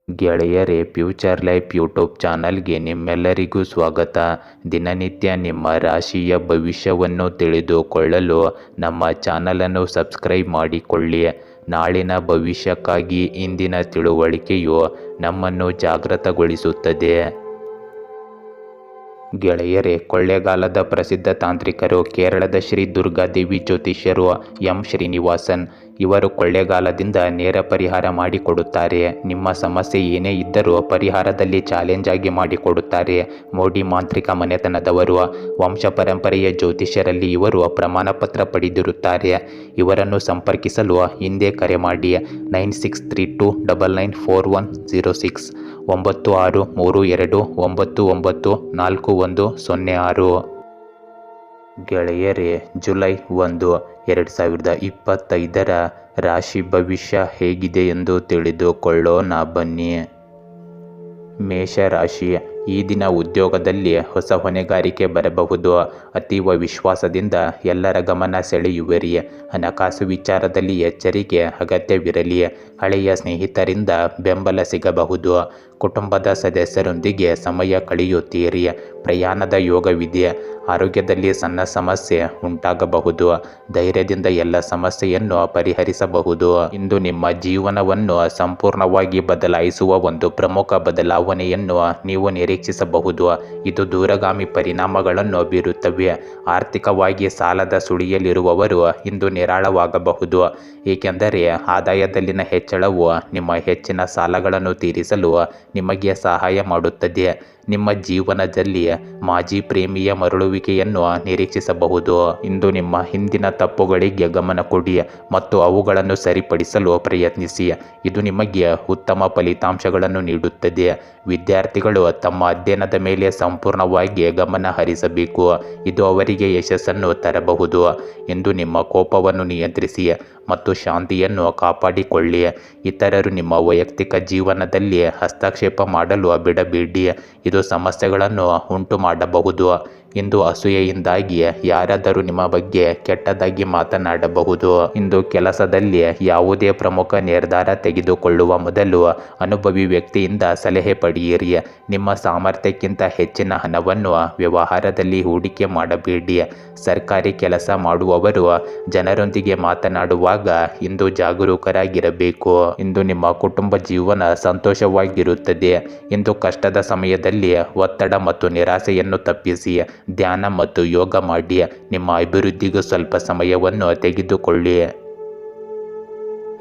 ಗೆಳೆಯರೇ, future life YouTube ಚಾನಲ್ಗೆ ನಿಮ್ಮೆಲ್ಲರಿಗೂ ಸ್ವಾಗತ. ದಿನನಿತ್ಯ ನಿಮ್ಮ ರಾಶಿಯ ಭವಿಷ್ಯವನ್ನು ತಿಳಿದುಕೊಳ್ಳಲು ನಮ್ಮ ಚಾನಲನ್ನು ಸಬ್ಸ್ಕ್ರೈಬ್ ಮಾಡಿಕೊಳ್ಳಿ. ನಾಳಿನ ಭವಿಷ್ಯಕ್ಕಾಗಿ ಇಂದಿನ ತಿಳುವಳಿಕೆಯು ನಮ್ಮನ್ನು ಜಾಗೃತಗೊಳಿಸುತ್ತದೆ. ಗೆಳೆಯರೇ, ಕೊಳ್ಳೇಗಾಲದ ಪ್ರಸಿದ್ಧ ತಾಂತ್ರಿಕರು ಕೇರಳದ ಶ್ರೀ ದುರ್ಗಾದೇವಿ ಜ್ಯೋತಿಷ್ಯರು ಎಂ ಶ್ರೀನಿವಾಸನ್ ಇವರು ಕೊಳ್ಳೇಗಾಲದಿಂದ ನೇರ ಪರಿಹಾರ ಮಾಡಿಕೊಡುತ್ತಾರೆ. ನಿಮ್ಮ ಸಮಸ್ಯೆ ಏನೇ ಇದ್ದರೂ ಪರಿಹಾರದಲ್ಲಿ ಚಾಲೆಂಜ್ ಆಗಿ ಮಾಡಿಕೊಡುತ್ತಾರೆ. ಮೋಡಿ ಮಾಂತ್ರಿಕ ಮನೆತನದವರು. ವಂಶ ಪರಂಪರೆಯ ಜ್ಯೋತಿಷ್ಯರಲ್ಲಿ ಇವರು ಪ್ರಮಾಣ ಪತ್ರ ಪಡೆದಿರುತ್ತಾರೆ. ಇವರನ್ನು ಸಂಪರ್ಕಿಸಲು ಹಿಂದೆ ಕರೆ ಮಾಡಿ 9632994106 9632994106. ಗೆಳೆಯರೇ, ಜುಲೈ 1, 2025 ರಾಶಿ ಭವಿಷ್ಯ ಹೇಗಿದೆ ಎಂದು ತಿಳಿದುಕೊಳ್ಳೋಣ ಬನ್ನಿ. ಮೇಷರಾಶಿ. ಈ ದಿನ ಉದ್ಯೋಗದಲ್ಲಿ ಹೊಸ ಹೊಣೆಗಾರಿಕೆ ಬರಬಹುದು. ಅತೀವ ವಿಶ್ವಾಸದಿಂದ ಎಲ್ಲರ ಗಮನ ಸೆಳೆಯುವಿರಿ. ಹಣಕಾಸು ವಿಚಾರದಲ್ಲಿ ಎಚ್ಚರಿಕೆ ಅಗತ್ಯವಿರಲಿ. ಹಳೆಯ ಸ್ನೇಹಿತರಿಂದ ಬೆಂಬಲ ಸಿಗಬಹುದು. ಕುಟುಂಬದ ಸದಸ್ಯರೊಂದಿಗೆ ಸಮಯ ಕಳೆಯುತ್ತೀರಿ. ಪ್ರಯಾಣದ ಯೋಗವಿದೆ. ಆರೋಗ್ಯದಲ್ಲಿ ಸಣ್ಣ ಸಮಸ್ಯೆ ಉಂಟಾಗಬಹುದು. ಧೈರ್ಯದಿಂದ ಎಲ್ಲ ಸಮಸ್ಯೆಯನ್ನು ಪರಿಹರಿಸಬಹುದು. ಇಂದು ನಿಮ್ಮ ಜೀವನವನ್ನು ಸಂಪೂರ್ಣವಾಗಿ ಬದಲಾಯಿಸುವ ಒಂದು ಪ್ರಮುಖ ಬದಲಾವಣೆಯನ್ನು ನೀವು ನಿರೀಕ್ಷಿಸಬಹುದು. ಇದು ದೂರಗಾಮಿ ಪರಿಣಾಮಗಳನ್ನು ಬೀರುತ್ತವೆ. ಆರ್ಥಿಕವಾಗಿ ಸಾಲದ ಸುಳಿಯಲ್ಲಿರುವವರು ಇಂದು ನಿರಾಳವಾಗಬಹುದು, ಏಕೆಂದರೆ ಆದಾಯದಲ್ಲಿನ ಹೆಚ್ಚಳವು ನಿಮ್ಮ ಹೆಚ್ಚಿನ ಸಾಲಗಳನ್ನು ತೀರಿಸಲು ನಿಮಗೆ ಸಹಾಯ ಮಾಡುತ್ತದೆ. ನಿಮ್ಮ ಜೀವನದಲ್ಲಿ ಮಾಜಿ ಪ್ರೇಮಿಯ ಮರಳುವಿಕೆಯನ್ನು ನಿರೀಕ್ಷಿಸಬಹುದು. ಇಂದು ನಿಮ್ಮ ಹಿಂದಿನ ತಪ್ಪುಗಳಿಗೆ ಗಮನ ಕೊಡಿ ಮತ್ತು ಅವುಗಳನ್ನು ಸರಿಪಡಿಸಲು ಪ್ರಯತ್ನಿಸಿ. ಇದು ನಿಮಗೆ ಉತ್ತಮ ಫಲಿತಾಂಶಗಳನ್ನು ನೀಡುತ್ತದೆ. ವಿದ್ಯಾರ್ಥಿಗಳು ತಮ್ಮ ಅಧ್ಯಯನದ ಮೇಲೆ ಸಂಪೂರ್ಣವಾಗಿ ಗಮನ ಹರಿಸಬೇಕು. ಇದು ಅವರಿಗೆ ಯಶಸ್ಸನ್ನು ತರಬಹುದು. ಇಂದು ನಿಮ್ಮ ಕೋಪವನ್ನು ನಿಯಂತ್ರಿಸಿ ಮತ್ತು ಶಾಂತಿಯನ್ನು ಕಾಪಾಡಿಕೊಳ್ಳಿ. ಇತರರು ನಿಮ್ಮ ವೈಯಕ್ತಿಕ ಜೀವನದಲ್ಲಿ ಹಸ್ತಕ್ಷೇಪ ಮಾಡಲು ಬಿಡಬೇಡಿ. ಇದು ಸಮಸ್ಯೆಗಳನ್ನು ಉಂಟು ಮಾಡಬಹುದು. ಇಂದು ಅಸೂಯೆಯಿಂದಾಗಿ ಯಾರಾದರೂ ನಿಮ್ಮ ಬಗ್ಗೆ ಕೆಟ್ಟದಾಗಿ ಮಾತನಾಡಬಹುದು. ಇಂದು ಕೆಲಸದಲ್ಲಿ ಯಾವುದೇ ಪ್ರಮುಖ ನಿರ್ಧಾರ ತೆಗೆದುಕೊಳ್ಳುವ ಮೊದಲು ಅನುಭವಿ ವ್ಯಕ್ತಿಯಿಂದ ಸಲಹೆ ಪಡೆಯಿರಿ. ನಿಮ್ಮ ಸಾಮರ್ಥ್ಯಕ್ಕಿಂತ ಹೆಚ್ಚಿನ ಹಣವನ್ನು ವ್ಯವಹಾರದಲ್ಲಿ ಹೂಡಿಕೆ ಮಾಡಬೇಡಿ. ಸರ್ಕಾರಿ ಕೆಲಸ ಮಾಡುವವರು ಜನರೊಂದಿಗೆ ಮಾತನಾಡುವಾಗ ಇಂದು ಜಾಗರೂಕರಾಗಿರಬೇಕು. ಇಂದು ನಿಮ್ಮ ಕುಟುಂಬ ಜೀವನ ಸಂತೋಷವಾಗಿರುತ್ತದೆ. ಇಂದು ಕಷ್ಟದ ಸಮಯದಲ್ಲಿ ಒತ್ತಡ ಮತ್ತು ನಿರಾಸೆಯನ್ನು ತಪ್ಪಿಸಿ ಧ್ಯಾನ ಮತ್ತು ಯೋಗ ಮಾಡಿ. ನಿಮ್ಮ ಅಭಿವೃದ್ಧಿಗೂ ಸ್ವಲ್ಪ ಸಮಯವನ್ನು ತೆಗೆದುಕೊಳ್ಳಿ.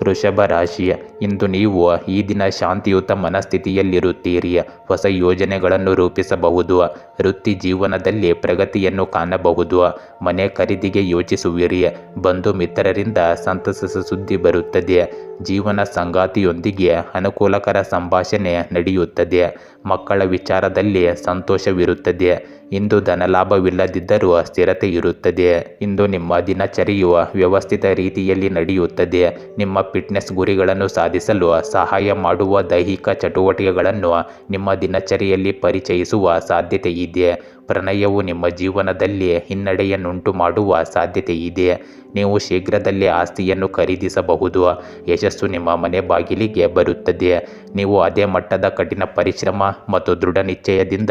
ವೃಷಭ ರಾಶಿ. ಇಂದು ನೀವು ಈ ದಿನ ಶಾಂತಿಯುತ ಮನಸ್ಥಿತಿಯಲ್ಲಿರುತ್ತೀರಿ. ಹೊಸ ಯೋಜನೆಗಳನ್ನು ರೂಪಿಸಬಹುದು. ವೃತ್ತಿ ಜೀವನದಲ್ಲಿ ಪ್ರಗತಿಯನ್ನು ಕಾಣಬಹುದು. ಮನೆ ಖರೀದಿಗೆ ಯೋಚಿಸುವಿರಿ. ಬಂಧು ಮಿತ್ರರಿಂದ ಸಂತಸದ ಸುದ್ದಿ ಬರುತ್ತದೆ. ಜೀವನ ಸಂಗಾತಿಯೊಂದಿಗೆ ಅನುಕೂಲಕರ ಸಂಭಾಷಣೆ ನಡೆಯುತ್ತದೆ. ಮಕ್ಕಳ ವಿಚಾರದಲ್ಲಿ ಸಂತೋಷವಿರುತ್ತದೆ. ಇಂದು ಧನಲಾಭವಿಲ್ಲದಿದ್ದರೂ ಸ್ಥಿರತೆ ಇರುತ್ತದೆ. ಇಂದು ನಿಮ್ಮ ದಿನಚರಿಯು ವ್ಯವಸ್ಥಿತ ರೀತಿಯಲ್ಲಿ ನಡೆಯುತ್ತದೆ. ನಿಮ್ಮ ಫಿಟ್ನೆಸ್ ಗುರಿಗಳನ್ನು ಸಾಧಿಸಲು ಸಹಾಯ ಮಾಡುವ ದೈಹಿಕ ಚಟುವಟಿಕೆಗಳನ್ನು ನಿಮ್ಮ ದಿನಚರಿಯಲ್ಲಿ ಪರಿಚಯಿಸುವ ಸಾಧ್ಯತೆ ಇದೆ. ಪ್ರಣಯವು ನಿಮ್ಮ ಜೀವನದಲ್ಲಿ ಹಿನ್ನಡೆಯನ್ನುಂಟು ಮಾಡುವ ಸಾಧ್ಯತೆ ಇದೆ. ನೀವು ಶೀಘ್ರದಲ್ಲೇ ಆಸ್ತಿಯನ್ನು ಖರೀದಿಸಬಹುದು. ಯಶಸ್ಸು ನಿಮ್ಮ ಮನೆ ಬಾಗಿಲಿಗೆ ಬರುತ್ತದೆ. ನೀವು ಅದೇ ಮಟ್ಟದ ಕಠಿಣ ಪರಿಶ್ರಮ ಮತ್ತು ದೃಢ ನಿಶ್ಚಯದಿಂದ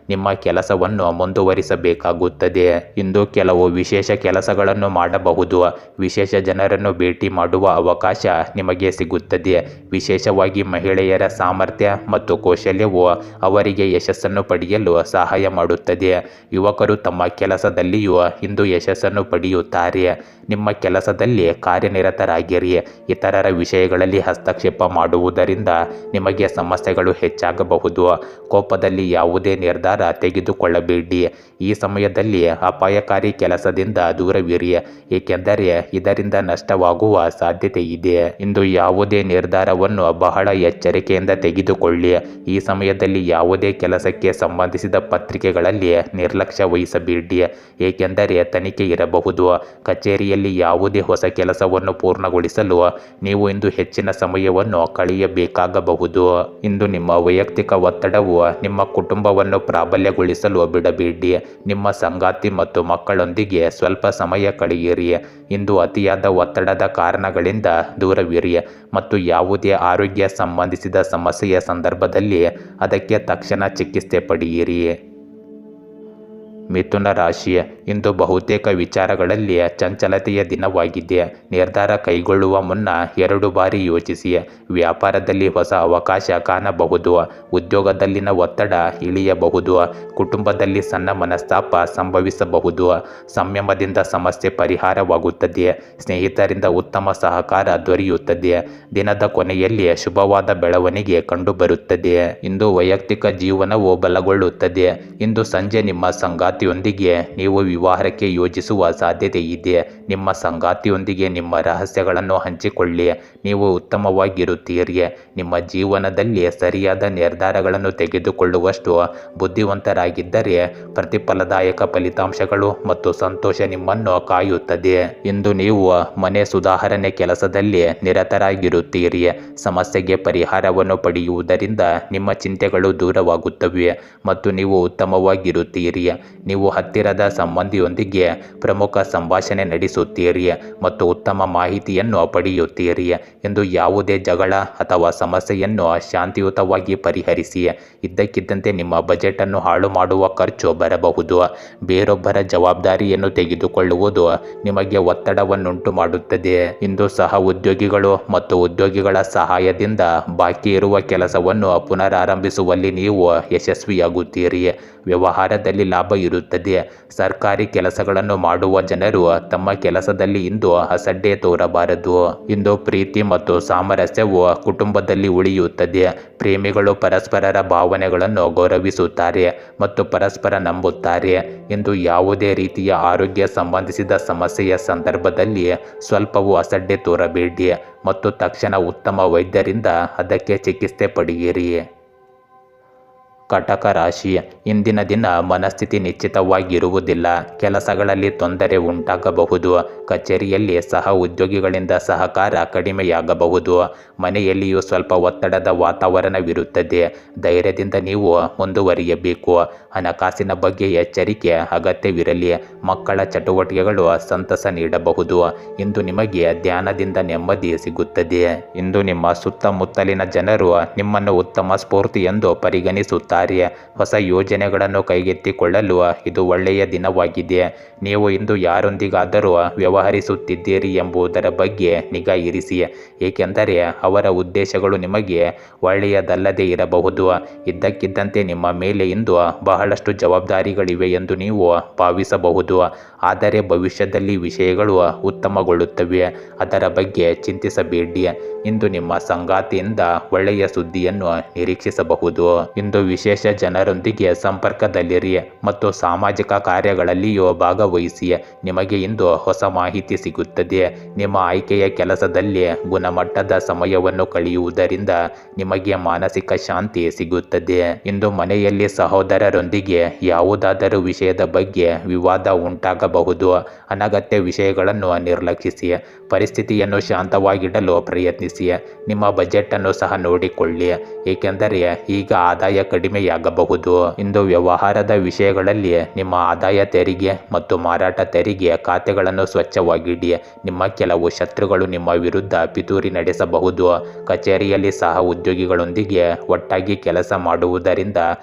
ನಿಮ್ಮ ಕೆಲಸವನ್ನು ಮುಂದುವರಿಸಬೇಕಾಗುತ್ತದೆ. ಇಂದು ಕೆಲವು ವಿಶೇಷ ಕೆಲಸಗಳನ್ನು ಮಾಡಬಹುದು. ವಿಶೇಷ ಜನರನ್ನು ಭೇಟಿ ಮಾಡುವ ಅವಕಾಶ ನಿಮಗೆ ಸಿಗುತ್ತದೆ. ವಿಶೇಷವಾಗಿ ಮಹಿಳೆಯರ ಸಾಮರ್ಥ್ಯ ಮತ್ತು ಕೌಶಲ್ಯವು ಅವರಿಗೆ ಯಶಸ್ಸನ್ನು ಪಡೆಯಲು ಸಹಾಯ ಮಾಡುತ್ತದೆ. ಯುವಕರು ತಮ್ಮ ಕೆಲಸದಲ್ಲಿಯೂ ಇಂದು ಯಶಸ್ಸನ್ನು ಪಡೆಯುತ್ತಾರೆ. ನಿಮ್ಮ ಕೆಲಸದಲ್ಲಿ ಕಾರ್ಯನಿರತರಾಗಿರಿ. ಇತರರ ವಿಷಯಗಳಲ್ಲಿ ಹಸ್ತಕ್ಷೇಪ ಮಾಡುವುದರಿಂದ ನಿಮಗೆ ಸಮಸ್ಯೆಗಳು ಹೆಚ್ಚಾಗಬಹುದು. ಕೋಪದಲ್ಲಿ ಯಾವುದೇ ನಿರ್ಧಾರ ತೆಗೆದುಕೊಳ್ಳಬೇಡಿ. ಈ ಸಮಯದಲ್ಲಿ ಅಪಾಯಕಾರಿ ಕೆಲಸದಿಂದ ದೂರವಿರಿ, ಏಕೆಂದರೆ ಇದರಿಂದ ನಷ್ಟವಾಗುವ ಸಾಧ್ಯತೆ ಇದೆ. ಇಂದು ಯಾವುದೇ ನಿರ್ಧಾರವನ್ನು ಬಹಳ ಎಚ್ಚರಿಕೆಯಿಂದ ತೆಗೆದುಕೊಳ್ಳಿ. ಈ ಸಮಯದಲ್ಲಿ ಯಾವುದೇ ಕೆಲಸಕ್ಕೆ ಸಂಬಂಧಿಸಿದ ಪತ್ರಿಕೆಗಳಲ್ಲಿ ನಿರ್ಲಕ್ಷ್ಯ ವಹಿಸಬೇಡಿ, ಏಕೆಂದರೆ ತನಿಖೆ ಇರಬಹುದು. ಕಚೇರಿಯಲ್ಲಿ ಯಾವುದೇ ಹೊಸ ಕೆಲಸವನ್ನು ಪೂರ್ಣಗೊಳಿಸಲು ನೀವು ಇಂದು ಹೆಚ್ಚಿನ ಸಮಯವನ್ನು ಕಳೆಯಬೇಕಾಗಬಹುದು. ಇಂದು ನಿಮ್ಮ ವೈಯಕ್ತಿಕ ಒತ್ತಡವು ನಿಮ್ಮ ಕುಟುಂಬವನ್ನು ಪ್ರಾಬಲ್ಯಗೊಳಿಸಲು ಬಿಡಬೇಡಿ. ನಿಮ್ಮ ಸಂಗಾತಿ ಮತ್ತು ಮಕ್ಕಳೊಂದಿಗೆ ಸ್ವಲ್ಪ ಸಮಯ ಕಳೆಯಿರಿ. ಇಂದು ಅತಿಯಾದ ಒತ್ತಡದ ಕಾರಣಗಳಿಂದ ದೂರವಿರಿ ಮತ್ತು ಯಾವುದೇ ಆರೋಗ್ಯ ಸಂಬಂಧಿಸಿದ ಸಮಸ್ಯೆಯ ಸಂದರ್ಭದಲ್ಲಿ ಅದಕ್ಕೆ ತಕ್ಷಣ ಚಿಕಿತ್ಸೆ ಪಡೆಯಿರಿ. ಮಿಥುನ ರಾಶಿ, ಇಂದು ಬಹುತೇಕ ವಿಚಾರಗಳಲ್ಲಿ ಚಂಚಲತೆಯ ದಿನವಾಗಿದೆ. ನಿರ್ಧಾರ ಕೈಗೊಳ್ಳುವ ಮುನ್ನ 2 ಬಾರಿ ಯೋಚಿಸಿ. ವ್ಯಾಪಾರದಲ್ಲಿ ಹೊಸ ಅವಕಾಶ ಕಾಣಬಹುದು. ಉದ್ಯೋಗದಲ್ಲಿನ ಒತ್ತಡ ಇಳಿಯಬಹುದು. ಕುಟುಂಬದಲ್ಲಿ ಸಣ್ಣ ಮನಸ್ತಾಪ ಸಂಭವಿಸಬಹುದು. ಸಂಯಮದಿಂದ ಸಮಸ್ಯೆ ಪರಿಹಾರವಾಗುತ್ತದೆ. ಸ್ನೇಹಿತರಿಂದ ಉತ್ತಮ ಸಹಕಾರ ದೊರೆಯುತ್ತದೆ. ದಿನದ ಕೊನೆಯಲ್ಲಿ ಶುಭವಾದ ಬೆಳವಣಿಗೆ ಕಂಡುಬರುತ್ತದೆ. ಇಂದು ವೈಯಕ್ತಿಕ ಜೀವನವು ಬಲಗೊಳ್ಳುತ್ತದೆ. ಇಂದು ಸಂಜೆ ನಿಮ್ಮ ಸಂಗಾತಿಯೊಂದಿಗೆ ನೀವು ವಿವಾಹಕ್ಕೆ ಯೋಜಿಸುವ ಸಾಧ್ಯತೆ ಇದೆ. ನಿಮ್ಮ ಸಂಗಾತಿಯೊಂದಿಗೆ ನಿಮ್ಮ ರಹಸ್ಯಗಳನ್ನು ಹಂಚಿಕೊಳ್ಳಿ. ನೀವು ಉತ್ತಮವಾಗಿರುತ್ತೀರಿ. ನಿಮ್ಮ ಜೀವನದಲ್ಲಿ ಸರಿಯಾದ ನಿರ್ಧಾರಗಳನ್ನು ತೆಗೆದುಕೊಳ್ಳುವಷ್ಟು ಬುದ್ಧಿವಂತರಾಗಿದ್ದರೆ ಪ್ರತಿಫಲದಾಯಕ ಫಲಿತಾಂಶಗಳು ಮತ್ತು ಸಂತೋಷ ನಿಮ್ಮನ್ನು ಕಾಯುತ್ತದೆ. ಇಂದು ನೀವು ಮನೆ ಸುಧಾರಣೆ ಕೆಲಸದಲ್ಲಿ ನಿರತರಾಗಿರುತ್ತೀರಿ. ಸಮಸ್ಯೆಗೆ ಪರಿಹಾರವನ್ನು ಪಡೆಯುವುದರಿಂದ ನಿಮ್ಮ ಚಿಂತೆಗಳು ದೂರವಾಗುತ್ತವೆ ಮತ್ತು ನೀವು ಉತ್ತಮವಾಗಿರುತ್ತೀರಿ. ನೀವು ಹತ್ತಿರದ ಸಂಬಂಧಿಯೊಂದಿಗೆ ಪ್ರಮುಖ ಸಂಭಾಷಣೆ ನಡೆಸುತ್ತೀರಿ ಮತ್ತು ಉತ್ತಮ ಮಾಹಿತಿಯನ್ನು ಪಡೆಯುತ್ತೀರಿ. ಎಂದು ಯಾವುದೇ ಜಗಳ ಅಥವಾ ಸಮಸ್ಯೆಯನ್ನು ಶಾಂತಿಯುತವಾಗಿ ಪರಿಹರಿಸಿ. ಇದ್ದಕ್ಕಿದ್ದಂತೆ ನಿಮ್ಮ ಬಜೆಟ್ ಅನ್ನು ಹಾಳು ಮಾಡುವ ಖರ್ಚು ಬರಬಹುದು. ಬೇರೊಬ್ಬರ ಜವಾಬ್ದಾರಿಯನ್ನು ತೆಗೆದುಕೊಳ್ಳುವುದು ನಿಮಗೆ ಒತ್ತಡವನ್ನುಂಟು ಮಾಡುತ್ತದೆ. ಇಂದು ಸಹ ಉದ್ಯೋಗಿಗಳು ಮತ್ತು ಉದ್ಯೋಗಿಗಳ ಸಹಾಯದಿಂದ ಬಾಕಿ ಇರುವ ಕೆಲಸವನ್ನು ಪುನರಾರಂಭಿಸುವಲ್ಲಿ ನೀವು ಯಶಸ್ವಿಯಾಗುತ್ತೀರಿ. ವ್ಯವಹಾರದಲ್ಲಿ ಲಾಭ ಇರುತ್ತದೆ. ಸರ್ಕಾರಿ ಕೆಲಸಗಳನ್ನು ಮಾಡುವ ಜನರು ತಮ್ಮ ಕೆಲಸದಲ್ಲಿ ಇಂದು ಅಸಡ್ಡೆ ತೋರಬಾರದು. ಇಂದು ಪ್ರೀತಿ ಮತ್ತು ಸಾಮರಸ್ಯವು ಕುಟುಂಬದಲ್ಲಿ ಉಳಿಯುತ್ತದೆ. ಪ್ರೇಮಿಗಳು ಪರಸ್ಪರರ ಭಾವನೆಗಳನ್ನು ಗೌರವಿಸುತ್ತಾರೆ ಮತ್ತು ಪರಸ್ಪರ ನಂಬುತ್ತಾರೆ. ಇಂದು ಯಾವುದೇ ರೀತಿಯ ಆರೋಗ್ಯ ಸಂಬಂಧಿಸಿದ ಸಮಸ್ಯೆಯ ಸಂದರ್ಭದಲ್ಲಿ ಸ್ವಲ್ಪವೂ ಅಸಡ್ಡೆ ತೋರಬೇಡಿ ಮತ್ತು ತಕ್ಷಣ ಉತ್ತಮ ವೈದ್ಯರಿಂದ ಅದಕ್ಕೆ ಚಿಕಿತ್ಸೆ ಪಡೆಯಿರಿ. ಕಟಕ ರಾಶಿ, ಇಂದಿನ ದಿನ ಮನಸ್ಥಿತಿ ನಿಶ್ಚಿತವಾಗಿರುವುದಿಲ್ಲ. ಕೆಲಸಗಳಲ್ಲಿ ತೊಂದರೆ ಉಂಟಾಗಬಹುದು. ಕಚೇರಿಯಲ್ಲಿ ಸಹ ಉದ್ಯೋಗಿಗಳಿಂದ ಸಹಕಾರ ಕಡಿಮೆಯಾಗಬಹುದು. ಮನೆಯಲ್ಲಿಯೂ ಸ್ವಲ್ಪ ಒತ್ತಡದ ವಾತಾವರಣವಿರುತ್ತದೆ. ಧೈರ್ಯದಿಂದ ನೀವು ಮುಂದುವರಿಯಬೇಕು. ಹಣಕಾಸಿನ ಬಗ್ಗೆ ಎಚ್ಚರಿಕೆ ಅಗತ್ಯವಿರಲಿ. ಮಕ್ಕಳ ಚಟುವಟಿಕೆಗಳು ಸಂತಸ ನೀಡಬಹುದು. ಇಂದು ನಿಮಗೆ ಧ್ಯಾನದಿಂದ ನೆಮ್ಮದಿ ಸಿಗುತ್ತದೆ. ಇಂದು ನಿಮ್ಮ ಸುತ್ತಮುತ್ತಲಿನ ಜನರು ನಿಮ್ಮನ್ನು ಉತ್ತಮ ಸ್ಫೂರ್ತಿ ಎಂದು ಪರಿಗಣಿಸುತ್ತಾರೆ. ಹೊಸ ಯೋಜನೆಗಳನ್ನು ಕೈಗೆತ್ತಿಕೊಳ್ಳಲು ಇದು ಒಳ್ಳೆಯ ದಿನವಾಗಿದೆ. ನೀವು ಇಂದು ಯಾರೊಂದಿಗಾದರೂ ವ್ಯವಹರಿಸುತ್ತಿದ್ದೀರಿ ಎಂಬುದರ ಬಗ್ಗೆ ನಿಗಾ ಇರಿಸಿ, ಏಕೆಂದರೆ ಅವರ ಉದ್ದೇಶಗಳು ನಿಮಗೆ ಒಳ್ಳೆಯದಲ್ಲದೇ ಇರಬಹುದು. ಇದ್ದಕ್ಕಿದ್ದಂತೆ ನಿಮ್ಮ ಮೇಲೆ ಇಂದು ಬಹಳಷ್ಟು ಜವಾಬ್ದಾರಿಗಳಿವೆ ಎಂದು ನೀವು ಭಾವಿಸಬಹುದು, ಆದರೆ ಭವಿಷ್ಯದಲ್ಲಿ ವಿಷಯಗಳು ಉತ್ತಮಗೊಳ್ಳುತ್ತವೆ. ಅದರ ಬಗ್ಗೆ ಚಿಂತಿಸಬೇಡಿ. ಇಂದು ನಿಮ್ಮ ಸಂಗಾತಿಯಿಂದ ಒಳ್ಳೆಯ ಸುದ್ದಿಯನ್ನು ನಿರೀಕ್ಷಿಸಬಹುದು. ಇಂದು ವಿಶೇಷ ಜನರೊಂದಿಗೆ ಸಂಪರ್ಕದಲ್ಲಿರಿ ಮತ್ತು ಸಾಮಾಜಿಕ ಕಾರ್ಯಗಳಲ್ಲಿಯೂ ಭಾಗವಹಿಸಿ. ನಿಮಗೆ ಇಂದು ಹೊಸ ಮಾಹಿತಿ ಸಿಗುತ್ತದೆ. ನಿಮ್ಮ ಆಯ್ಕೆಯ ಕೆಲಸದಲ್ಲಿ ಗುಣಮಟ್ಟದ ಸಮಯವನ್ನು ಕಳೆಯುವುದರಿಂದ ನಿಮಗೆ ಮಾನಸಿಕ ಶಾಂತಿ ಸಿಗುತ್ತದೆ. ಇಂದು ಮನೆಯಲ್ಲಿ ಸಹೋದರರೊಂದಿಗೆ ಯಾವುದಾದರೂ ವಿಷಯದ ಬಗ್ಗೆ ವಿವಾದ ಉಂಟಾಗಬಹುದು. ಅನಗತ್ಯ ವಿಷಯಗಳನ್ನು ನಿರ್ಲಕ್ಷಿಸಿ. ಪರಿಸ್ಥಿತಿಯನ್ನು ಶಾಂತವಾಗಿಡಲು ಪ್ರಯತ್ನಿಸಿ. ನಿಮ್ಮ ಬಜೆಟ್ ಅನ್ನು ಸಹ ನೋಡಿಕೊಳ್ಳಿ, ಏಕೆಂದರೆ ಈಗ ಆದಾಯ ಕಡಿಮೆಯಾಗಬಹುದು. ಇಂದು ವ್ಯವಹಾರದ ವಿಷಯಗಳಲ್ಲಿ ನಿಮ್ಮ ಆದಾಯ ತೆರಿಗೆ ಮತ್ತು ಮಾರಾಟ ತೆರಿಗೆ ಖಾತೆಗಳನ್ನು ಸ್ವಚ್ಛವಾಗಿಡಿ. ನಿಮ್ಮ ಕೆಲವು ಶತ್ರುಗಳು ನಿಮ್ಮ ವಿರುದ್ಧ ಪಿತೂರಿ ನಡೆಸಬಹುದು. ಕಚೇರಿಯಲ್ಲಿ ಸಹ ಉದ್ಯೋಗಿಗಳೊಂದಿಗೆ ಒಟ್ಟಾಗಿ ಕೆಲಸ ಮಾಡುವುದರಿಂದ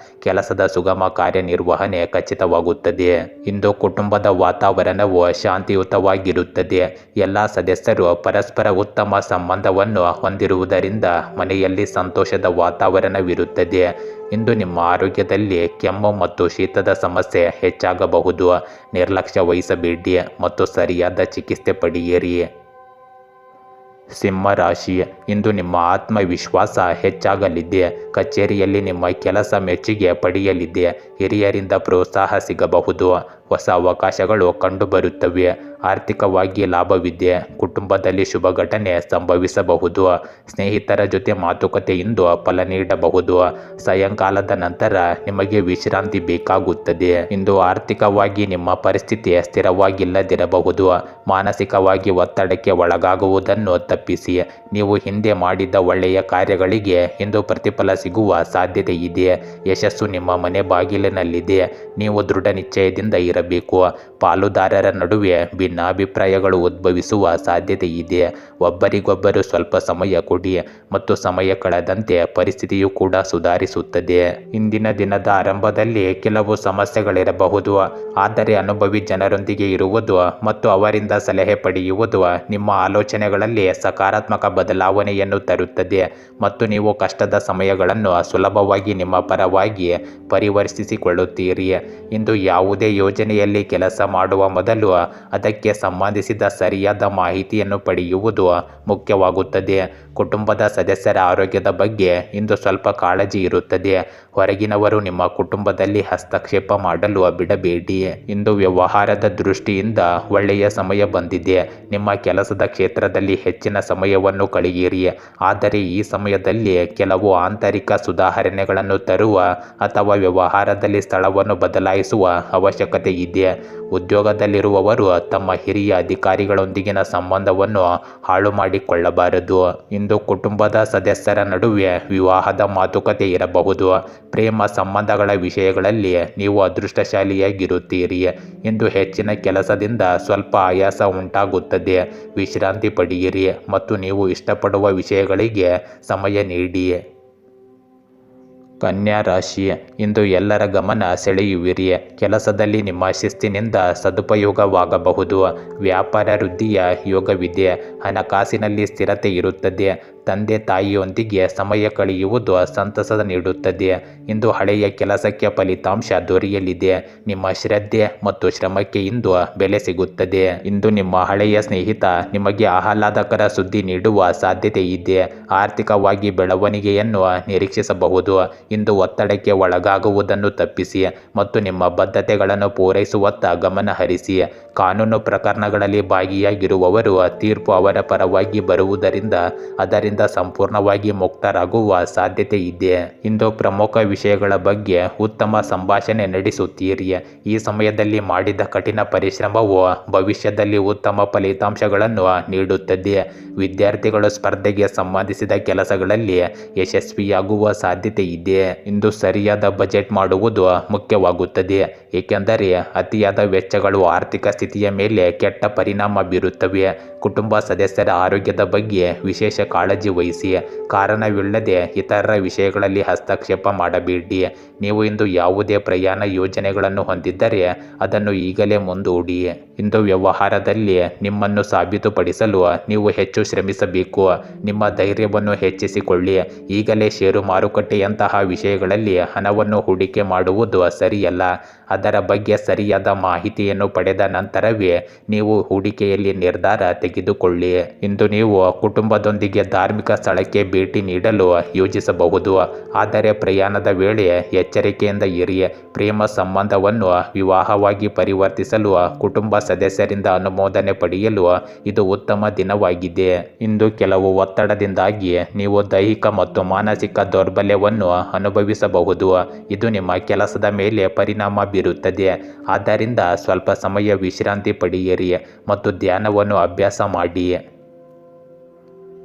ಕೆಲಸದ ಸುಗಮ ಕಾರ್ಯನಿರ್ವಹಣೆ ಖಚಿತವಾಗುತ್ತದೆ. ಇಂದು ಕುಟುಂಬದ ವಾತಾವರಣವು ಶಾಂತಿಯುತವಾಗಿರುತ್ತದೆ. ಎಲ್ಲ ಸದಸ್ಯರು ಪರಸ್ಪರ ಉತ್ತಮ ಸಂಬಂಧವನ್ನು ಹೊಂದಿರುವುದರಿಂದ ಮನೆಯಲ್ಲಿ ಸಂತೋಷದ ವಾತಾವರಣವಿರುತ್ತದೆ. ಇಂದು ನಿಮ್ಮ ಆರೋಗ್ಯದಲ್ಲಿ ಕೆಮ್ಮು ಮತ್ತು ಶೀತದ ಸಮಸ್ಯೆ ಹೆಚ್ಚಾಗಬಹುದು. ನಿರ್ಲಕ್ಷ್ಯ ವಹಿಸಬೇಡಿ ಮತ್ತು ಸರಿಯಾದ ಚಿಕಿತ್ಸೆ ಪಡೆಯಿರಿ. ಸಿಂಹ ರಾಶಿ, ಇಂದು ನಿಮ್ಮ ಆತ್ಮವಿಶ್ವಾಸ ಹೆಚ್ಚಾಗಲಿದೆ. ಕಚೇರಿಯಲ್ಲಿ ನಿಮ್ಮ ಕೆಲಸ ಮೆಚ್ಚುಗೆ ಪಡೆಯಲಿದೆ. ಹಿರಿಯರಿಂದ ಪ್ರೋತ್ಸಾಹ ಸಿಗಬಹುದು. ಹೊಸ ಅವಕಾಶಗಳು ಕಂಡುಬರುತ್ತವೆ. ಆರ್ಥಿಕವಾಗಿ ಲಾಭವಿದೆ. ಕುಟುಂಬದಲ್ಲಿ ಶುಭ ಘಟನೆ ಸಂಭವಿಸಬಹುದು. ಸ್ನೇಹಿತರ ಜೊತೆ ಮಾತುಕತೆಯಿಂದ ಫಲ ನೀಡಬಹುದು. ಸಾಯಂಕಾಲದ ನಂತರ ನಿಮಗೆ ವಿಶ್ರಾಂತಿ ಬೇಕಾಗುತ್ತದೆ. ಇಂದು ಆರ್ಥಿಕವಾಗಿ ನಿಮ್ಮ ಪರಿಸ್ಥಿತಿ ಸ್ಥಿರವಾಗಿಲ್ಲದಿರಬಹುದು. ಮಾನಸಿಕವಾಗಿ ಒತ್ತಡಕ್ಕೆ ಒಳಗಾಗುವುದನ್ನು ತಪ್ಪಿಸಿ. ನೀವು ಹಿಂದೆ ಮಾಡಿದ ಒಳ್ಳೆಯ ಕಾರ್ಯಗಳಿಗೆ ಇಂದು ಪ್ರತಿಫಲ ಸಿಗುವ ಸಾಧ್ಯತೆ ಇದೆ. ಯಶಸ್ಸು ನಿಮ್ಮ ಮನೆ ಬಾಗಿಲಿನಲ್ಲಿದೆ. ನೀವು ದೃಢ ನಿಶ್ಚಯದಿಂದ ಇರಬೇಕು. ಪಾಲುದಾರರ ನಡುವೆ ಭಿನ್ನಾಭಿಪ್ರಾಯಗಳು ಉದ್ಭವಿಸುವ ಸಾಧ್ಯತೆ ಇದೆ. ಒಬ್ಬರಿಗೊಬ್ಬರು ಸ್ವಲ್ಪ ಸಮಯ ಕೊಡಿ ಮತ್ತು ಸಮಯ ಕಳೆದಂತೆ ಪರಿಸ್ಥಿತಿಯು ಕೂಡ ಸುಧಾರಿಸುತ್ತದೆ. ಇಂದಿನ ದಿನದ ಆರಂಭದಲ್ಲಿ ಕೆಲವು ಸಮಸ್ಯೆಗಳಿರಬಹುದು. ಆದರೆ ಅನುಭವಿ ಜನರೊಂದಿಗೆ ಇರುವುದು ಮತ್ತು ಅವರಿಂದ ಸಲಹೆ ಪಡೆಯುವುದು ನಿಮ್ಮ ಆಲೋಚನೆಗಳಲ್ಲಿ ಸಕಾರಾತ್ಮಕ ಬದಲಾವಣೆಯನ್ನು ತರುತ್ತದೆ ಮತ್ತು ನೀವು ಕಷ್ಟದ ಸಮಯಗಳನ್ನು ಸುಲಭವಾಗಿ ನಿಮ್ಮ ಪರವಾಗಿ ಪರಿವರ್ತಿಸಿಕೊಳ್ಳುತ್ತೀರಿ. ಇಂದು ಯಾವುದೇ ಯೋಜನೆಯಲ್ಲಿ ಕೆಲಸ ಮಾಡುವ ಮೊದಲು ಅದಕ್ಕೆ ಸಂಬಂಧಿಸಿದ ಸರಿಯಾದ ಮಾಹಿತಿಯನ್ನು ಪಡೆಯುವುದು ಮುಖ್ಯವಾಗುತ್ತದೆ. ಕುಟುಂಬದ ಸದಸ್ಯರ ಆರೋಗ್ಯದ ಬಗ್ಗೆ ಇಂದು ಸ್ವಲ್ಪ ಕಾಳಜಿ ಇರುತ್ತದೆ. ಹೊರಗಿನವರು ನಿಮ್ಮ ಕುಟುಂಬದಲ್ಲಿ ಹಸ್ತಕ್ಷೇಪ ಮಾಡಲು ಬಿಡಬೇಡಿ. ಇಂದು ವ್ಯವಹಾರದ ದೃಷ್ಟಿಯಿಂದ ಒಳ್ಳೆಯ ಸಮಯ ಬಂದಿದೆ. ನಿಮ್ಮ ಕೆಲಸದ ಕ್ಷೇತ್ರದಲ್ಲಿ ಹೆಚ್ಚಿನ ಸಮಯವನ್ನು ಕಳೆಯಿರಿ. ಆದರೆ ಈ ಸಮಯದಲ್ಲಿ ಕೆಲವು ಆಂತರಿಕ ಸುಧಾರಣೆಗಳನ್ನು ತರುವ ಅಥವಾ ವ್ಯವಹಾರದಲ್ಲಿ ಸ್ಥಳವನ್ನು ಬದಲಾಯಿಸುವ ಅವಶ್ಯಕತೆ ಇದೆ. ಉದ್ಯೋಗದಲ್ಲಿರುವವರು ತಮ್ಮ ಹಿರಿಯ ಅಧಿಕಾರಿಗಳೊಂದಿಗಿನ ಸಂಬಂಧವನ್ನು ಹಾಳು ಮಾಡಿಕೊಳ್ಳಬಾರದು. ಇಂದು ಕುಟುಂಬದ ಸದಸ್ಯರ ನಡುವೆ ವಿವಾಹದ ಮಾತುಕತೆ ಇರಬಹುದು. ಪ್ರೇಮ ಸಂಬಂಧಗಳ ವಿಷಯಗಳಲ್ಲಿ ನೀವು ಅದೃಷ್ಟಶಾಲಿಯಾಗಿರುತ್ತೀರಿ. ಇಂದು ಹೆಚ್ಚಿನ ಕೆಲಸದಿಂದ ಸ್ವಲ್ಪ ಆಯಾಸ ಉಂಟಾಗುತ್ತದೆ. ವಿಶ್ರಾಂತಿ ಪಡೆಯಿರಿ ಮತ್ತು ನೀವು ಇಷ್ಟಪಡುವ ವಿಷಯಗಳಿಗೆ ಸಮಯ ನೀಡಿ. ಕನ್ಯಾ ರಾಶಿ, ಇಂದು ಎಲ್ಲರ ಗಮನ ಸೆಳೆಯುವಿರಿ. ಕೆಲಸದಲ್ಲಿ ನಿಮ್ಮ ಶಿಸ್ತಿನಿಂದ ಸದುಪಯೋಗವಾಗಬಹುದು. ವ್ಯಾಪಾರ ವೃದ್ಧಿಯ ಯೋಗವಿದೆ. ಹಣಕಾಸಿನಲ್ಲಿ ಸ್ಥಿರತೆ ಇರುತ್ತದೆ. ತಂದೆ ತಾಯಿಯೊಂದಿಗೆ ಸಮಯ ಕಳೆಯುವುದು ಸಂತಸ ನೀಡುತ್ತದೆ. ಇಂದು ಹಳೆಯ ಕೆಲಸಕ್ಕೆ ಫಲಿತಾಂಶ ದೊರೆಯಲಿದೆ. ನಿಮ್ಮ ಶ್ರದ್ಧೆ ಮತ್ತು ಶ್ರಮಕ್ಕೆ ಇಂದು ಬೆಲೆ ಸಿಗುತ್ತದೆ. ಇಂದು ನಿಮ್ಮ ಹಳೆಯ ಸ್ನೇಹಿತ ನಿಮಗೆ ಆಹ್ಲಾದಕರ ಸುದ್ದಿ ನೀಡುವ ಸಾಧ್ಯತೆ ಇದೆ. ಆರ್ಥಿಕವಾಗಿ ಬೆಳವಣಿಗೆಯನ್ನು ನಿರೀಕ್ಷಿಸಬಹುದು. ಇಂದು ಒತ್ತಡಕ್ಕೆ ಒಳಗಾಗುವುದನ್ನು ತಪ್ಪಿಸಿ ಮತ್ತು ನಿಮ್ಮ ಬದ್ಧತೆಗಳನ್ನು ಪೂರೈಸುವತ್ತ ಗಮನ ಹರಿಸಿ. ಕಾನೂನು ಪ್ರಕರಣಗಳಲ್ಲಿ ಭಾಗಿಯಾಗಿರುವವರು ತೀರ್ಪು ಅವರ ಪರವಾಗಿ ಬರುವುದರಿಂದ ಅದರಿಂದ ಸಂಪೂರ್ಣವಾಗಿ ಮುಕ್ತರಾಗುವ ಸಾಧ್ಯತೆ ಇದೆ. ಇಂದು ಪ್ರಮುಖ ವಿಷಯಗಳ ಬಗ್ಗೆ ಉತ್ತಮ ಸಂಭಾಷಣೆ ನಡೆಸುತ್ತೀರಿ. ಈ ಸಮಯದಲ್ಲಿ ಮಾಡಿದ ಕಠಿಣ ಪರಿಶ್ರಮವು ಭವಿಷ್ಯದಲ್ಲಿ ಉತ್ತಮ ಫಲಿತಾಂಶಗಳನ್ನು ನೀಡುತ್ತದೆ. ವಿದ್ಯಾರ್ಥಿಗಳು ಸ್ಪರ್ಧೆಗೆ ಸಂಬಂಧಿಸಿದ ಕೆಲಸಗಳಲ್ಲಿ ಯಶಸ್ವಿಯಾಗುವ ಸಾಧ್ಯತೆ ಇದೆ. ಇಂದು ಸರಿಯಾದ ಬಜೆಟ್ ಮಾಡುವುದು ಮುಖ್ಯವಾಗುತ್ತದೆ, ಏಕೆಂದರೆ ಅತಿಯಾದ ವೆಚ್ಚಗಳು ಆರ್ಥಿಕ ಸ್ಥಿತಿಯ ಮೇಲೆ ಕೆಟ್ಟ ಪರಿಣಾಮ ಬೀರುತ್ತವೆ. ಕುಟುಂಬ ಸದಸ್ಯರ ಆರೋಗ್ಯದ ಬಗ್ಗೆ ವಿಶೇಷ ಕಾಳಜಿ ವಹಿಸಿ. ಕಾರಣವಿಲ್ಲದೆ ಇತರರ ವಿಷಯಗಳಲ್ಲಿ ಹಸ್ತಕ್ಷೇಪ ಮಾಡಬೇಡಿ. ನೀವು ಇಂದು ಯಾವುದೇ ಪ್ರಯಾಣ ಯೋಜನೆಗಳನ್ನು ಹೊಂದಿದ್ದರೆ ಅದನ್ನು ಈಗಲೇ ಮುಂದೂಡಿ. ಇಂದು ವ್ಯವಹಾರದಲ್ಲಿ ನಿಮ್ಮನ್ನು ಸಾಬೀತುಪಡಿಸಲು ನೀವು ಹೆಚ್ಚು ಶ್ರಮಿಸಬೇಕು. ನಿಮ್ಮ ಧೈರ್ಯವನ್ನು ಹೆಚ್ಚಿಸಿಕೊಳ್ಳಿ. ಈಗಲೇ ಷೇರು ಮಾರುಕಟ್ಟೆಯಂತಹ ವಿಷಯಗಳಲ್ಲಿ ಹಣವನ್ನು ಹೂಡಿಕೆ ಮಾಡುವುದು ಸರಿಯಲ್ಲ. ಅದರ ಬಗ್ಗೆ ಸರಿಯಾದ ಮಾಹಿತಿಯನ್ನು ಪಡೆದ ನಂತರವೇ ನೀವು ಹೂಡಿಕೆಯಲ್ಲಿ ನಿರ್ಧಾರ ತೆಗೆದುಕೊಳ್ಳಿ. ಇಂದು ನೀವು ಕುಟುಂಬದೊಂದಿಗೆ ಧಾರ್ಮಿಕ ಸ್ಥಳಕ್ಕೆ ಭೇಟಿ ನೀಡಲು ಯೋಜಿಸಬಹುದು. ಆದರೆ ಪ್ರಯಾಣದ ವೇಳೆ ಎಚ್ಚರಿಕೆಯಿಂದ ಇರಿ. ಪ್ರೇಮ ಸಂಬಂಧವನ್ನು ವಿವಾಹವಾಗಿ ಪರಿವರ್ತಿಸಲು ಕುಟುಂಬ ಸದಸ್ಯರಿಂದ ಅನುಮೋದನೆ ಪಡೆಯಲು ಇದು ಉತ್ತಮ ದಿನವಾಗಿದೆ. ಇಂದು ಕೆಲವು ಒತ್ತಡದಿಂದಾಗಿ ನೀವು ದೈಹಿಕ ಮತ್ತು ಮಾನಸಿಕ ದೌರ್ಬಲ್ಯವನ್ನು ಅನುಭವಿಸಬಹುದು. ಇದು ನಿಮ್ಮ ಕೆಲಸದ ಮೇಲೆ ಪರಿಣಾಮ ಬೀರುತ್ತದೆ. ಆದ್ದರಿಂದ ಸ್ವಲ್ಪ ಸಮಯ ವಿಶ್ರಾಂತಿ ಪಡೆಯಿರಿ ಮತ್ತು ಧ್ಯಾನವನ್ನು ಅಭ್ಯಾಸ ಮಾಡಿ.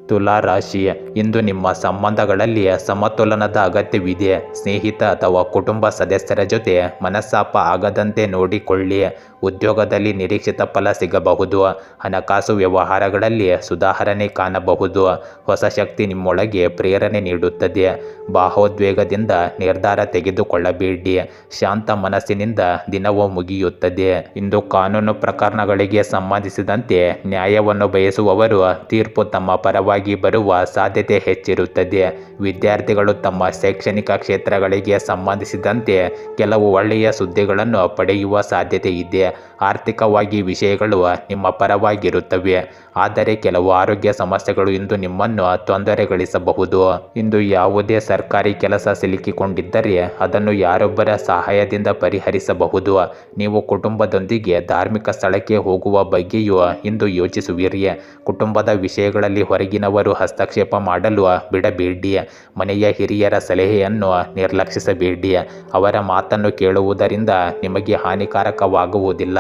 ತುಲಾ ರಾಶಿ, ಇಂದು ನಿಮ್ಮ ಸಂಬಂಧಗಳಲ್ಲಿ ಸಮತೋಲನದ ಅಗತ್ಯವಿದೆ. ಸ್ನೇಹಿತ ಅಥವಾ ಕುಟುಂಬ ಸದಸ್ಯರ ಜೊತೆ ಮನಸ್ತಾಪ ಆಗದಂತೆ ನೋಡಿಕೊಳ್ಳಿ. ಉದ್ಯೋಗದಲ್ಲಿ ನಿರೀಕ್ಷಿತ ಫಲ ಸಿಗಬಹುದು. ಹಣಕಾಸು ವ್ಯವಹಾರಗಳಲ್ಲಿ ಸುಧಾರಣೆ ಕಾಣಬಹುದು. ಹೊಸ ಶಕ್ತಿ ನಿಮ್ಮೊಳಗೆ ಪ್ರೇರಣೆ ನೀಡುತ್ತದೆ. ಭಾವೋದ್ವೇಗದಿಂದ ನಿರ್ಧಾರ ತೆಗೆದುಕೊಳ್ಳಬೇಡಿ. ಶಾಂತ ಮನಸ್ಸಿನಿಂದ ದಿನವು ಮುಗಿಯುತ್ತದೆ. ಇಂದು ಕಾನೂನು ಪ್ರಕರಣಗಳಿಗೆ ಸಂಬಂಧಿಸಿದಂತೆ ನ್ಯಾಯವನ್ನು ಬಯಸುವವರು ತೀರ್ಪು ತಮ್ಮ ಪರವಾಗಿ ನೇರವಾಗಿ ಬರುವ ಸಾಧ್ಯತೆ ಹೆಚ್ಚಿರುತ್ತದೆ. ವಿದ್ಯಾರ್ಥಿಗಳು ತಮ್ಮ ಶೈಕ್ಷಣಿಕ ಕ್ಷೇತ್ರಗಳಿಗೆ ಸಂಬಂಧಿಸಿದಂತೆ ಕೆಲವು ಒಳ್ಳೆಯ ಸುದ್ದಿಗಳನ್ನು ಪಡೆಯುವ ಸಾಧ್ಯತೆ ಇದೆ. ಆರ್ಥಿಕವಾಗಿ ವಿಷಯಗಳು ನಿಮ್ಮ ಪರವಾಗಿರುತ್ತವೆ, ಆದರೆ ಕೆಲವು ಆರೋಗ್ಯ ಸಮಸ್ಯೆಗಳು ಇಂದು ನಿಮ್ಮನ್ನು ತೊಂದರೆಗೊಳಿಸಬಹುದು. ಇಂದು ಯಾವುದೇ ಸರ್ಕಾರಿ ಕೆಲಸ ಸಿಲುಕಿಕೊಂಡಿದ್ದರೆ ಅದನ್ನು ಯಾರೊಬ್ಬರ ಸಹಾಯದಿಂದ ಪರಿಹರಿಸಬಹುದು. ನೀವು ಕುಟುಂಬದೊಂದಿಗೆ ಧಾರ್ಮಿಕ ಸ್ಥಳಕ್ಕೆ ಹೋಗುವ ಬಗ್ಗೆಯೂ ಇಂದು ಯೋಚಿಸುವಿರಿ. ಕುಟುಂಬದ ವಿಷಯಗಳಲ್ಲಿ ಹೊರಗಿನವರು ಹಸ್ತಕ್ಷೇಪ ಮಾಡಲು ಬಿಡಬೇಡಿ. ಮನೆಯ ಹಿರಿಯರ ಸಲಹೆಯನ್ನು ನಿರ್ಲಕ್ಷಿಸಬೇಡಿ. ಅವರ ಮಾತನ್ನು ಕೇಳುವುದರಿಂದ ನಿಮಗೆ ಹಾನಿಕಾರಕವಾಗುವುದಿಲ್ಲ.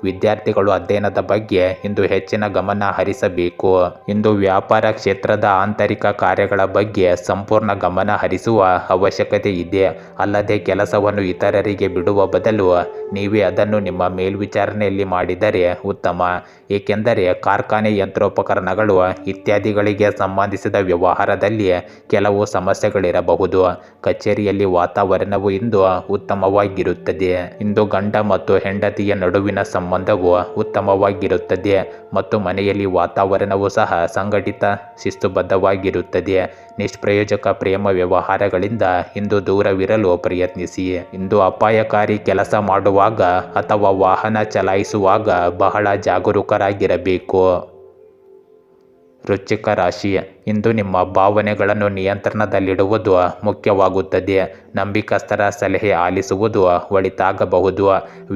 ವಿದ್ಯಾರ್ಥಿಗಳು ಅಧ್ಯಯನದ ಬಗ್ಗೆ ಇಂದು ಹೆಚ್ಚಿನ ಗಮನ ಹರಿಸಬೇಕು. ಇಂದು ವ್ಯಾಪಾರ ಕ್ಷೇತ್ರದ ಆಂತರಿಕ ಕಾರ್ಯಗಳ ಬಗ್ಗೆ ಸಂಪೂರ್ಣ ಗಮನ ಹರಿಸುವ ಅವಶ್ಯಕತೆ ಇದೆ. ಅಲ್ಲದೆ ಕೆಲಸವನ್ನು ಇತರರಿಗೆ ಬಿಡುವ ಬದಲು ನೀವೇ ಅದನ್ನು ನಿಮ್ಮ ಮೇಲ್ವಿಚಾರಣೆಯಲ್ಲಿ ಮಾಡಿದರೆ ಉತ್ತಮ. ಏಕೆಂದರೆ ಕಾರ್ಖಾನೆ, ಯಂತ್ರೋಪಕರಣಗಳು ಇತ್ಯಾದಿಗಳಿಗೆ ಸಂಬಂಧಿಸಿದ ವ್ಯವಹಾರದಲ್ಲಿ ಕೆಲವು ಸಮಸ್ಯೆಗಳಿರಬಹುದು. ಕಚೇರಿಯಲ್ಲಿ ವಾತಾವರಣವು ಇಂದು ಉತ್ತಮವಾಗಿರುತ್ತದೆ. ಇಂದು ಗಂಡ ಮತ್ತು ಹೆಂಡತಿಯ ನಡುವಿನ ಸಂಬಂಧವು ಉತ್ತಮವಾಗಿರುತ್ತದೆ ಮತ್ತು ಮನೆಯಲ್ಲಿ ವಾತಾವರಣವು ಸಹ ಸಂಘಟಿತ, ಶಿಸ್ತುಬದ್ಧವಾಗಿರುತ್ತದೆ. ನಿಷ್ಪ್ರಯೋಜಕ ಪ್ರೇಮ ವ್ಯವಹಾರಗಳಿಂದ ಇಂದು ದೂರವಿರಲು ಪ್ರಯತ್ನಿಸಿ. ಇಂದು ಅಪಾಯಕಾರಿ ಕೆಲಸ ಮಾಡುವಾಗ ಅಥವಾ ವಾಹನ ಚಲಾಯಿಸುವಾಗ ಬಹಳ ಜಾಗರೂಕರಾಗಿರಬೇಕು. ವೃಶ್ಚಿಕ ರಾಶಿ, ಇಂದು ನಿಮ್ಮ ಭಾವನೆಗಳನ್ನು ನಿಯಂತ್ರಣದಲ್ಲಿಡುವುದು ಮುಖ್ಯವಾಗುತ್ತದೆ. ನಂಬಿಕಸ್ಥರ ಸಲಹೆ ಆಲಿಸುವುದು ಒಳಿತಾಗಬಹುದು.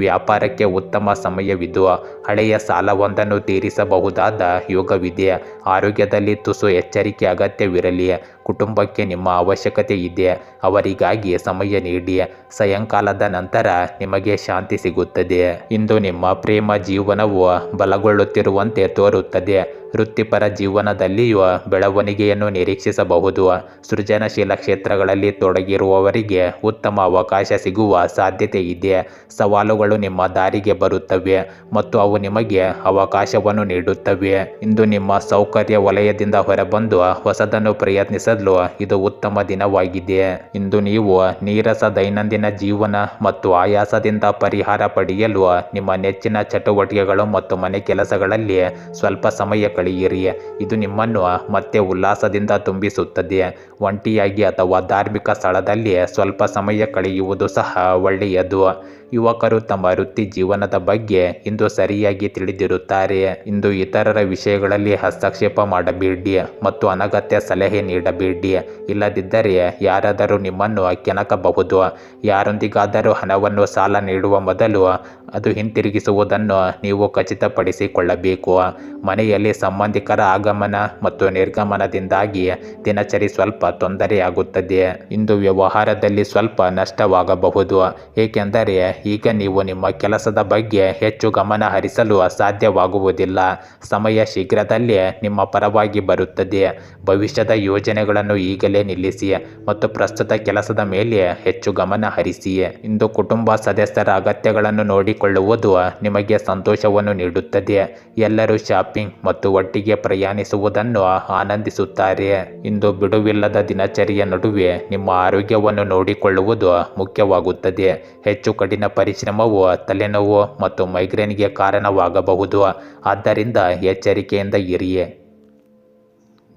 ವ್ಯಾಪಾರಕ್ಕೆ ಉತ್ತಮ ಸಮಯವಿದ್ದು ಹಳೆಯ ಸಾಲವೊಂದನ್ನು ತೀರಿಸಬಹುದಾದ ಯೋಗವಿದೆ. ಆರೋಗ್ಯದಲ್ಲಿ ತುಸು ಎಚ್ಚರಿಕೆ ಅಗತ್ಯವಿರಲಿ. ಕುಟುಂಬಕ್ಕೆ ನಿಮ್ಮ ಅವಶ್ಯಕತೆ ಇದೆ, ಅವರಿಗಾಗಿ ಸಮಯ ನೀಡಿ. ಸಾಯಂಕಾಲದ ನಂತರ ನಿಮಗೆ ಶಾಂತಿ ಸಿಗುತ್ತದೆ. ಇಂದು ನಿಮ್ಮ ಪ್ರೇಮ ಜೀವನವು ಬಲಗೊಳ್ಳುತ್ತಿರುವಂತೆ ತೋರುತ್ತದೆ. ವೃತ್ತಿಪರ ಜೀವನದಲ್ಲಿಯೂ ಬೆಳವಣಿಗೆಯನ್ನು ನಿರೀಕ್ಷಿಸಬಹುದು. ಸೃಜನಶೀಲ ಕ್ಷೇತ್ರಗಳಲ್ಲಿ ತೊಡಗಿರುವವರಿಗೆ ಉತ್ತಮ ಅವಕಾಶ ಸಿಗುವ ಸಾಧ್ಯತೆ ಇದೆ. ಸವಾಲುಗಳು ನಿಮ್ಮ ದಾರಿಗೆ ಬರುತ್ತವೆ ಮತ್ತು ಅವು ನಿಮಗೆ ಅವಕಾಶವನ್ನು ನೀಡುತ್ತವೆ. ಇಂದು ನಿಮ್ಮ ಸೌಕರ್ಯ ವಲಯದಿಂದ ಹೊರಬಂದು ಹೊಸದನ್ನು ಪ್ರಯತ್ನಿಸಲು ಇದು ಉತ್ತಮ ದಿನವಾಗಿದೆ. ಇಂದು ನೀವು ನೀರಸ ದೈನಂದಿನ ಜೀವನ ಮತ್ತು ಆಯಾಸದಿಂದ ಪರಿಹಾರ ಪಡೆಯಲು ನಿಮ್ಮ ನೆಚ್ಚಿನ ಚಟುವಟಿಕೆಗಳು ಮತ್ತು ಮನೆ ಕೆಲಸಗಳಲ್ಲಿ ಸ್ವಲ್ಪ ಸಮಯ ಕಳೆಯಿರಿ. ಇದು ನಿಮ್ಮನ್ನು ಮತ್ತೆ ಉಲ್ಲಾಸದಿಂದ ತುಂಬಿಸುತ್ತದೆ. ಒಂಟಿಯಾಗಿ ಅಥವಾ ಧಾರ್ಮಿಕ ಸ್ಥಳದಲ್ಲಿ ಸ್ವಲ್ಪ ಸಮಯ ಕಳೆಯುವುದು ಸಹ ಒಳ್ಳೆಯದು. ಯುವಕರು ತಮ್ಮ ವೃತ್ತಿ ಜೀವನದ ಬಗ್ಗೆ ಇಂದು ಸರಿಯಾಗಿ ತಿಳಿದಿರುತ್ತಾರೆ. ಇಂದು ಇತರರ ವಿಷಯಗಳಲ್ಲಿ ಹಸ್ತಕ್ಷೇಪ ಮಾಡಬೇಡಿ ಮತ್ತು ಅನಗತ್ಯ ಸಲಹೆ ನೀಡಬೇಡಿ. ಇಲ್ಲದಿದ್ದರೆ ಯಾರಾದರೂ ನಿಮ್ಮನ್ನು ಕೆಣಕಬಹುದು. ಯಾರೊಂದಿಗಾದರೂ ಹಣವನ್ನು ಸಾಲ ನೀಡುವ ಮೊದಲು ಅದು ಹಿಂತಿರುಗಿಸುವುದನ್ನು ನೀವು ಖಚಿತಪಡಿಸಿಕೊಳ್ಳಬೇಕು. ಮನೆಯಲ್ಲಿ ಸಂಬಂಧಿಕರ ಆಗಮನ ಮತ್ತು ನಿರ್ಗಮನದಿಂದಾಗಿ ದಿನಚರಿ ಸ್ವಲ್ಪ ತೊಂದರೆಯಾಗುತ್ತದೆ. ಇಂದು ವ್ಯವಹಾರದಲ್ಲಿ ಸ್ವಲ್ಪ ನಷ್ಟವಾಗಬಹುದು, ಏಕೆಂದರೆ ಈಗ ನೀವು ನಿಮ್ಮ ಕೆಲಸದ ಬಗ್ಗೆ ಹೆಚ್ಚು ಗಮನ ಹರಿಸಲು ಸಾಧ್ಯವಾಗುವುದಿಲ್ಲ. ಸಮಯ ಶೀಘ್ರದಲ್ಲೇ ನಿಮ್ಮ ಪರವಾಗಿ ಬರುತ್ತದೆ. ಭವಿಷ್ಯದ ಯೋಜನೆಗಳನ್ನು ಈಗಲೇ ನಿಲ್ಲಿಸಿ ಮತ್ತು ಪ್ರಸ್ತುತ ಕೆಲಸದ ಮೇಲೆ ಹೆಚ್ಚು ಗಮನ ಹರಿಸಿ. ಇಂದು ಕುಟುಂಬ ಸದಸ್ಯರ ಅಗತ್ಯಗಳನ್ನು ನೋಡಿಕೊಳ್ಳುವುದು ನಿಮಗೆ ಸಂತೋಷವನ್ನು ನೀಡುತ್ತದೆ. ಎಲ್ಲರೂ ಶಾಪಿಂಗ್ ಮತ್ತು ಒಟ್ಟಿಗೆ ಪ್ರಯಾಣಿಸುವುದನ್ನು ಆನಂದಿಸುತ್ತಾರೆ. ಇಂದು ಬಿಡುವಿಲ್ಲದ ದಿನಚರಿಯ ನಡುವೆ ನಿಮ್ಮ ಆರೋಗ್ಯವನ್ನು ನೋಡಿಕೊಳ್ಳುವುದು ಮುಖ್ಯವಾಗುತ್ತದೆ. ಹೆಚ್ಚು ಕಠಿಣ ಪರಿಶ್ರಮವು ತಲೆನೋವು ಮತ್ತು ಮೈಗ್ರೇನ್ಗೆ ಕಾರಣವಾಗಬಹುದು, ಆದ್ದರಿಂದ ಎಚ್ಚರಿಕೆಯಿಂದ ಇರಿ.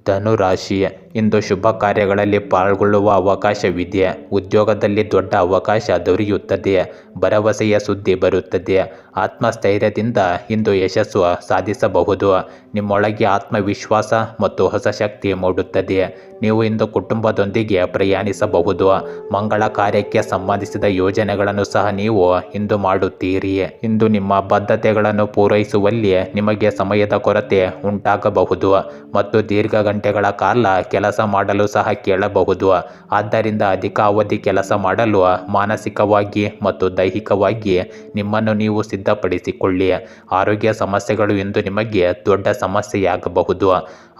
ಧನುರಾಶಿ, ಇಂದು ಶುಭ ಕಾರ್ಯಗಳಲ್ಲಿ ಪಾಲ್ಗೊಳ್ಳುವ ಅವಕಾಶವಿದೆ. ಉದ್ಯೋಗದಲ್ಲಿ ದೊಡ್ಡ ಅವಕಾಶ ದೊರೆಯುತ್ತದೆ. ಭರವಸೆಯ ಸುದ್ದಿ ಬರುತ್ತದೆ. ಆತ್ಮಸ್ಥೈರ್ಯದಿಂದ ಇಂದು ಯಶಸ್ಸು ಸಾಧಿಸಬಹುದು. ನಿಮ್ಮೊಳಗೆ ಆತ್ಮವಿಶ್ವಾಸ ಮತ್ತು ಹೊಸ ಶಕ್ತಿ ಮೂಡುತ್ತದೆ. ನೀವು ಇಂದು ಕುಟುಂಬದೊಂದಿಗೆ ಪ್ರಯಾಣಿಸಬಹುದು. ಮಂಗಳ ಕಾರ್ಯಕ್ಕೆ ಸಂಬಂಧಿಸಿದ ಯೋಜನೆಗಳನ್ನು ಸಹ ನೀವು ಇಂದು ಮಾಡುತ್ತೀರಿ. ಇಂದು ನಿಮ್ಮ ಬದ್ಧತೆಗಳನ್ನು ಪೂರೈಸುವಲ್ಲಿ ನಿಮಗೆ ಸಮಯದ ಕೊರತೆ ಉಂಟಾಗಬಹುದು ಮತ್ತು ದೀರ್ಘ ಗಂಟೆಗಳ ಕಾಲ ಕೆಲಸ ಮಾಡಲು ಸಹ ಕೇಳಬಹುದು. ಆದ್ದರಿಂದ ಅಧಿಕ ಅವಧಿ ಕೆಲಸ ಮಾಡಲು ಮಾನಸಿಕವಾಗಿ ಮತ್ತು ದೈಹಿಕವಾಗಿ ನಿಮ್ಮನ್ನು ನೀವು ಸಿದ್ಧಪಡಿಸಿಕೊಳ್ಳಿ. ಆರೋಗ್ಯ ಸಮಸ್ಯೆಗಳು ಇಂದು ನಿಮಗೆ ದೊಡ್ಡ ಸಮಸ್ಯೆಯಾಗಬಹುದು.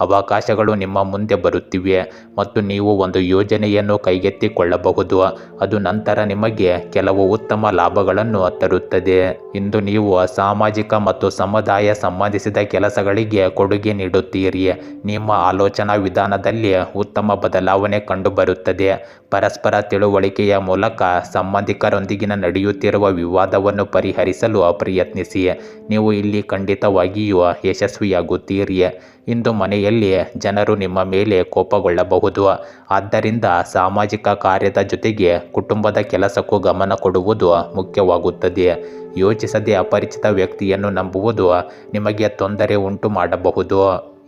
ಅವಕಾಶಗಳು ನಿಮ್ಮ ಮುಂದೆ ಬರುತ್ತಿವೆ ಮತ್ತು ನೀವು ಒಂದು ಯೋಜನೆಯನ್ನು ಕೈಗೆತ್ತಿಕೊಳ್ಳಬಹುದು. ಅದು ನಂತರ ನಿಮಗೆ ಕೆಲವು ಉತ್ತಮ ಲಾಭಗಳನ್ನು ತರುತ್ತದೆ. ಇಂದು ನೀವು ಸಾಮಾಜಿಕ ಮತ್ತು ಸಮುದಾಯ ಸಂಬಂಧಿಸಿದ ಕೆಲಸಗಳಿಗೆ ಕೊಡುಗೆ ನೀಡುತ್ತೀರಿ. ನಿಮ್ಮ ಆಲೋಚನಾ ವಿಧಾನದಲ್ಲಿ ಉತ್ತಮ ಬದಲಾವಣೆ ಕಂಡುಬರುತ್ತದೆ. ಪರಸ್ಪರ ತಿಳುವಳಿಕೆಯ ಮೂಲಕ ಸಂಬಂಧಿಕರೊಂದಿಗಿನ ನಡೆಯುತ್ತಿರುವ ವಿವಾದವನ್ನು ಪರಿಹರಿಸಲು ಪ್ರಯತ್ನಿಸಿ. ನೀವು ಇಲ್ಲಿ ಖಂಡಿತವಾಗಿಯೂ ಯಶಸ್ವಿಯಾಗುತ್ತೀರಿ. ಇಂದು ಮನೆಯಲ್ಲಿ ಜನರು ನಿಮ್ಮ ಮೇಲೆ ಕೋಪಗೊಳ್ಳಬಹುದು. ಆದ್ದರಿಂದ ಸಾಮಾಜಿಕ ಕಾರ್ಯದ ಜೊತೆಗೆ ಕುಟುಂಬದ ಕೆಲಸಕ್ಕೂ ಗಮನ ಕೊಡುವುದು ಮುಖ್ಯವಾಗುತ್ತದೆ. ಯೋಚಿಸದೆ ಅಪರಿಚಿತ ವ್ಯಕ್ತಿಯನ್ನು ನಂಬುವುದು ನಿಮಗೆ ತೊಂದರೆ ಉಂಟು ಮಾಡಬಹುದು.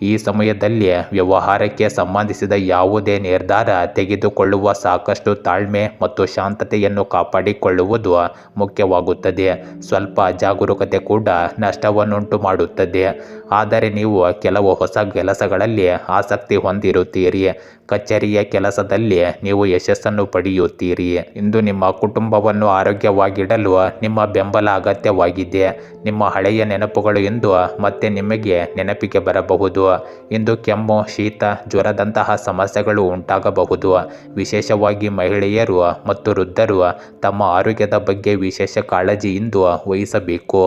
ಈ ಸಮಯದಲ್ಲಿ ವ್ಯವಹಾರಕ್ಕೆ ಸಂಬಂಧಿಸಿದ ಯಾವುದೇ ನಿರ್ಧಾರ ತೆಗೆದುಕೊಳ್ಳುವ ಸಾಕಷ್ಟು ತಾಳ್ಮೆ ಮತ್ತು ಶಾಂತತೆಯನ್ನು ಕಾಪಾಡಿಕೊಳ್ಳುವುದು ಮುಖ್ಯವಾಗುತ್ತದೆ. ಸ್ವಲ್ಪ ಅಜಾಗರೂಕತೆ ಕೂಡ ನಷ್ಟವನ್ನುಂಟು ಮಾಡುತ್ತದೆ. ಆದರೆ ನೀವು ಕೆಲವು ಹೊಸ ಕೆಲಸಗಳಲ್ಲಿ ಆಸಕ್ತಿ ಹೊಂದಿರುತ್ತೀರಿ. ಕಚೇರಿಯ ಕೆಲಸದಲ್ಲಿ ನೀವು ಯಶಸ್ಸನ್ನು ಪಡೆಯುತ್ತೀರಿ. ಇಂದು ನಿಮ್ಮ ಕುಟುಂಬವನ್ನು ಆರೋಗ್ಯವಾಗಿಡಲು ನಿಮ್ಮ ಬೆಂಬಲ ಅಗತ್ಯವಾಗಿದೆ. ನಿಮ್ಮ ಹಳೆಯ ನೆನಪುಗಳು ಇಂದು ಮತ್ತೆ ನಿಮಗೆ ನೆನಪಿಗೆ ಬರಬಹುದು. ಇಂದು ಕೆಮ್ಮು, ಶೀತ, ಜ್ವರದಂತಹ ಸಮಸ್ಯೆಗಳು ಉಂಟಾಗಬಹುದು. ವಿಶೇಷವಾಗಿ ಮಹಿಳೆಯರು ಮತ್ತು ವೃದ್ಧರು ತಮ್ಮ ಆರೋಗ್ಯದ ಬಗ್ಗೆ ವಿಶೇಷ ಕಾಳಜಿಯಿಂದ ವಹಿಸಬೇಕು.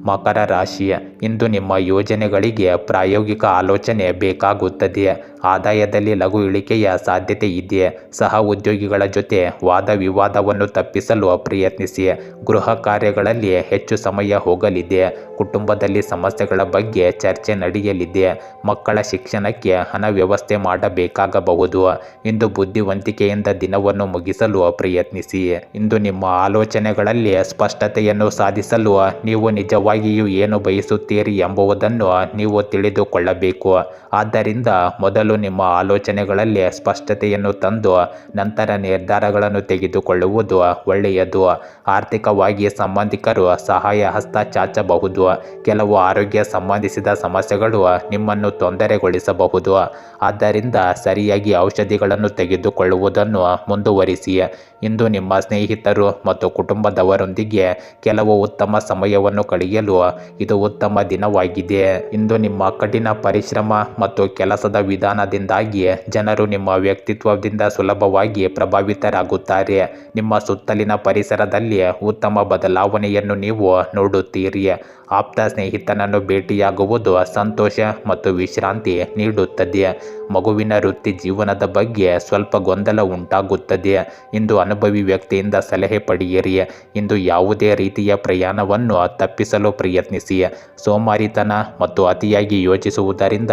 ಮಕರ ರಾಶಿ, ಇಂದು ನಿಮ್ಮ ಯೋಜನೆಗಳಿಗೆ ಪ್ರಾಯೋಗಿಕ ಆಲೋಚನೆ ಬೇಕಾಗುತ್ತದೆ. ಆದಾಯದಲ್ಲಿ ಲಘು ಇಳಿಕೆಯ ಸಾಧ್ಯತೆ ಇದೆ. ಸಹ ಉದ್ಯೋಗಿಗಳ ಜೊತೆ ವಾದ ವಿವಾದವನ್ನು ತಪ್ಪಿಸಲು ಪ್ರಯತ್ನಿಸಿ. ಗೃಹ ಕಾರ್ಯಗಳಲ್ಲಿ ಹೆಚ್ಚು ಸಮಯ ಹೋಗಲಿದೆ. ಕುಟುಂಬದಲ್ಲಿ ಸಮಸ್ಯೆಗಳ ಬಗ್ಗೆ ಚರ್ಚೆ ನಡೆಯಲಿದೆ. ಮಕ್ಕಳ ಶಿಕ್ಷಣಕ್ಕೆ ಹಣ ವ್ಯವಸ್ಥೆ ಮಾಡಬೇಕಾಗಬಹುದು. ಇಂದು ಬುದ್ಧಿವಂತಿಕೆಯಿಂದ ದಿನವನ್ನು ಮುಗಿಸಲು ಪ್ರಯತ್ನಿಸಿ. ಇಂದು ನಿಮ್ಮ ಆಲೋಚನೆಗಳಲ್ಲಿ ಸ್ಪಷ್ಟತೆಯನ್ನು ಸಾಧಿಸಲು ನೀವು ನಿಜವಾಗಿಯೂ ಏನು ಬಯಸುತ್ತೀರಿ ಎಂಬುದನ್ನು ನೀವು ತಿಳಿದುಕೊಳ್ಳಬೇಕು. ಆದ್ದರಿಂದ ಮೊದಲು ನಿಮ್ಮ ಆಲೋಚನೆಗಳಲ್ಲಿ ಸ್ಪಷ್ಟತೆಯನ್ನು ತಂದು ನಂತರ ನಿರ್ಧಾರಗಳನ್ನು ತೆಗೆದುಕೊಳ್ಳುವುದು ಒಳ್ಳೆಯದು. ಆರ್ಥಿಕವಾಗಿ ಸಂಬಂಧಿಕರು ಸಹಾಯ ಹಸ್ತ ಚಾಚಬಹುದು. ಕೆಲವು ಆರೋಗ್ಯ ಸಂಬಂಧಿಸಿದ ಸಮಸ್ಯೆಗಳು ನಿಮ್ಮನ್ನು ತೊಂದರೆಗೊಳಿಸಬಹುದು. ಆದ್ದರಿಂದ ಸರಿಯಾಗಿ ಔಷಧಿಗಳನ್ನು ತೆಗೆದುಕೊಳ್ಳುವುದನ್ನು ಮುಂದುವರಿಸಿ. ಇಂದು ನಿಮ್ಮ ಸ್ನೇಹಿತರು ಮತ್ತು ಕುಟುಂಬದವರೊಂದಿಗೆ ಕೆಲವು ಉತ್ತಮ ಸಮಯವನ್ನು ಕಳೆಯಲು ಇದು ಉತ್ತಮ ದಿನವಾಗಿದೆ. ಇಂದು ನಿಮ್ಮ ಕಠಿಣ ಪರಿಶ್ರಮ ಮತ್ತು ಕೆಲಸದ ವಿಧಾನದಿಂದಾಗಿ ಜನರು ನಿಮ್ಮ ವ್ಯಕ್ತಿತ್ವದಿಂದ ಸುಲಭವಾಗಿ ಪ್ರಭಾವಿತರಾಗುತ್ತಾರೆ. ನಿಮ್ಮ ಸುತ್ತಲಿನ ಪರಿಸರದಲ್ಲಿ ಉತ್ತಮ ಬದಲಾವಣೆಯನ್ನು ನೀವು ನೋಡುತ್ತೀರಿ. ಆಪ್ತ ಸ್ನೇಹಿತನನ್ನು ಭೇಟಿಯಾಗುವುದು ಸಂತೋಷ ಮತ್ತು ವಿಶ್ರಾಂತಿ ನೀಡುತ್ತದೆ. ಮಗುವಿನ ವೃತ್ತಿ ಜೀವನದ ಬಗ್ಗೆ ಸ್ವಲ್ಪ ಗೊಂದಲ ಉಂಟಾಗುತ್ತದೆ. ಇಂದು ಅನುಭವಿ ವ್ಯಕ್ತಿಯಿಂದ ಸಲಹೆ ಪಡೆಯಿರಿ. ಇಂದು ಯಾವುದೇ ರೀತಿಯ ಪ್ರಯಾಣವನ್ನು ತಪ್ಪಿಸಲು ಪ್ರಯತ್ನಿಸಿ. ಸೋಮಾರಿತನ ಮತ್ತು ಅತಿಯಾಗಿ ಯೋಚಿಸುವುದರಿಂದ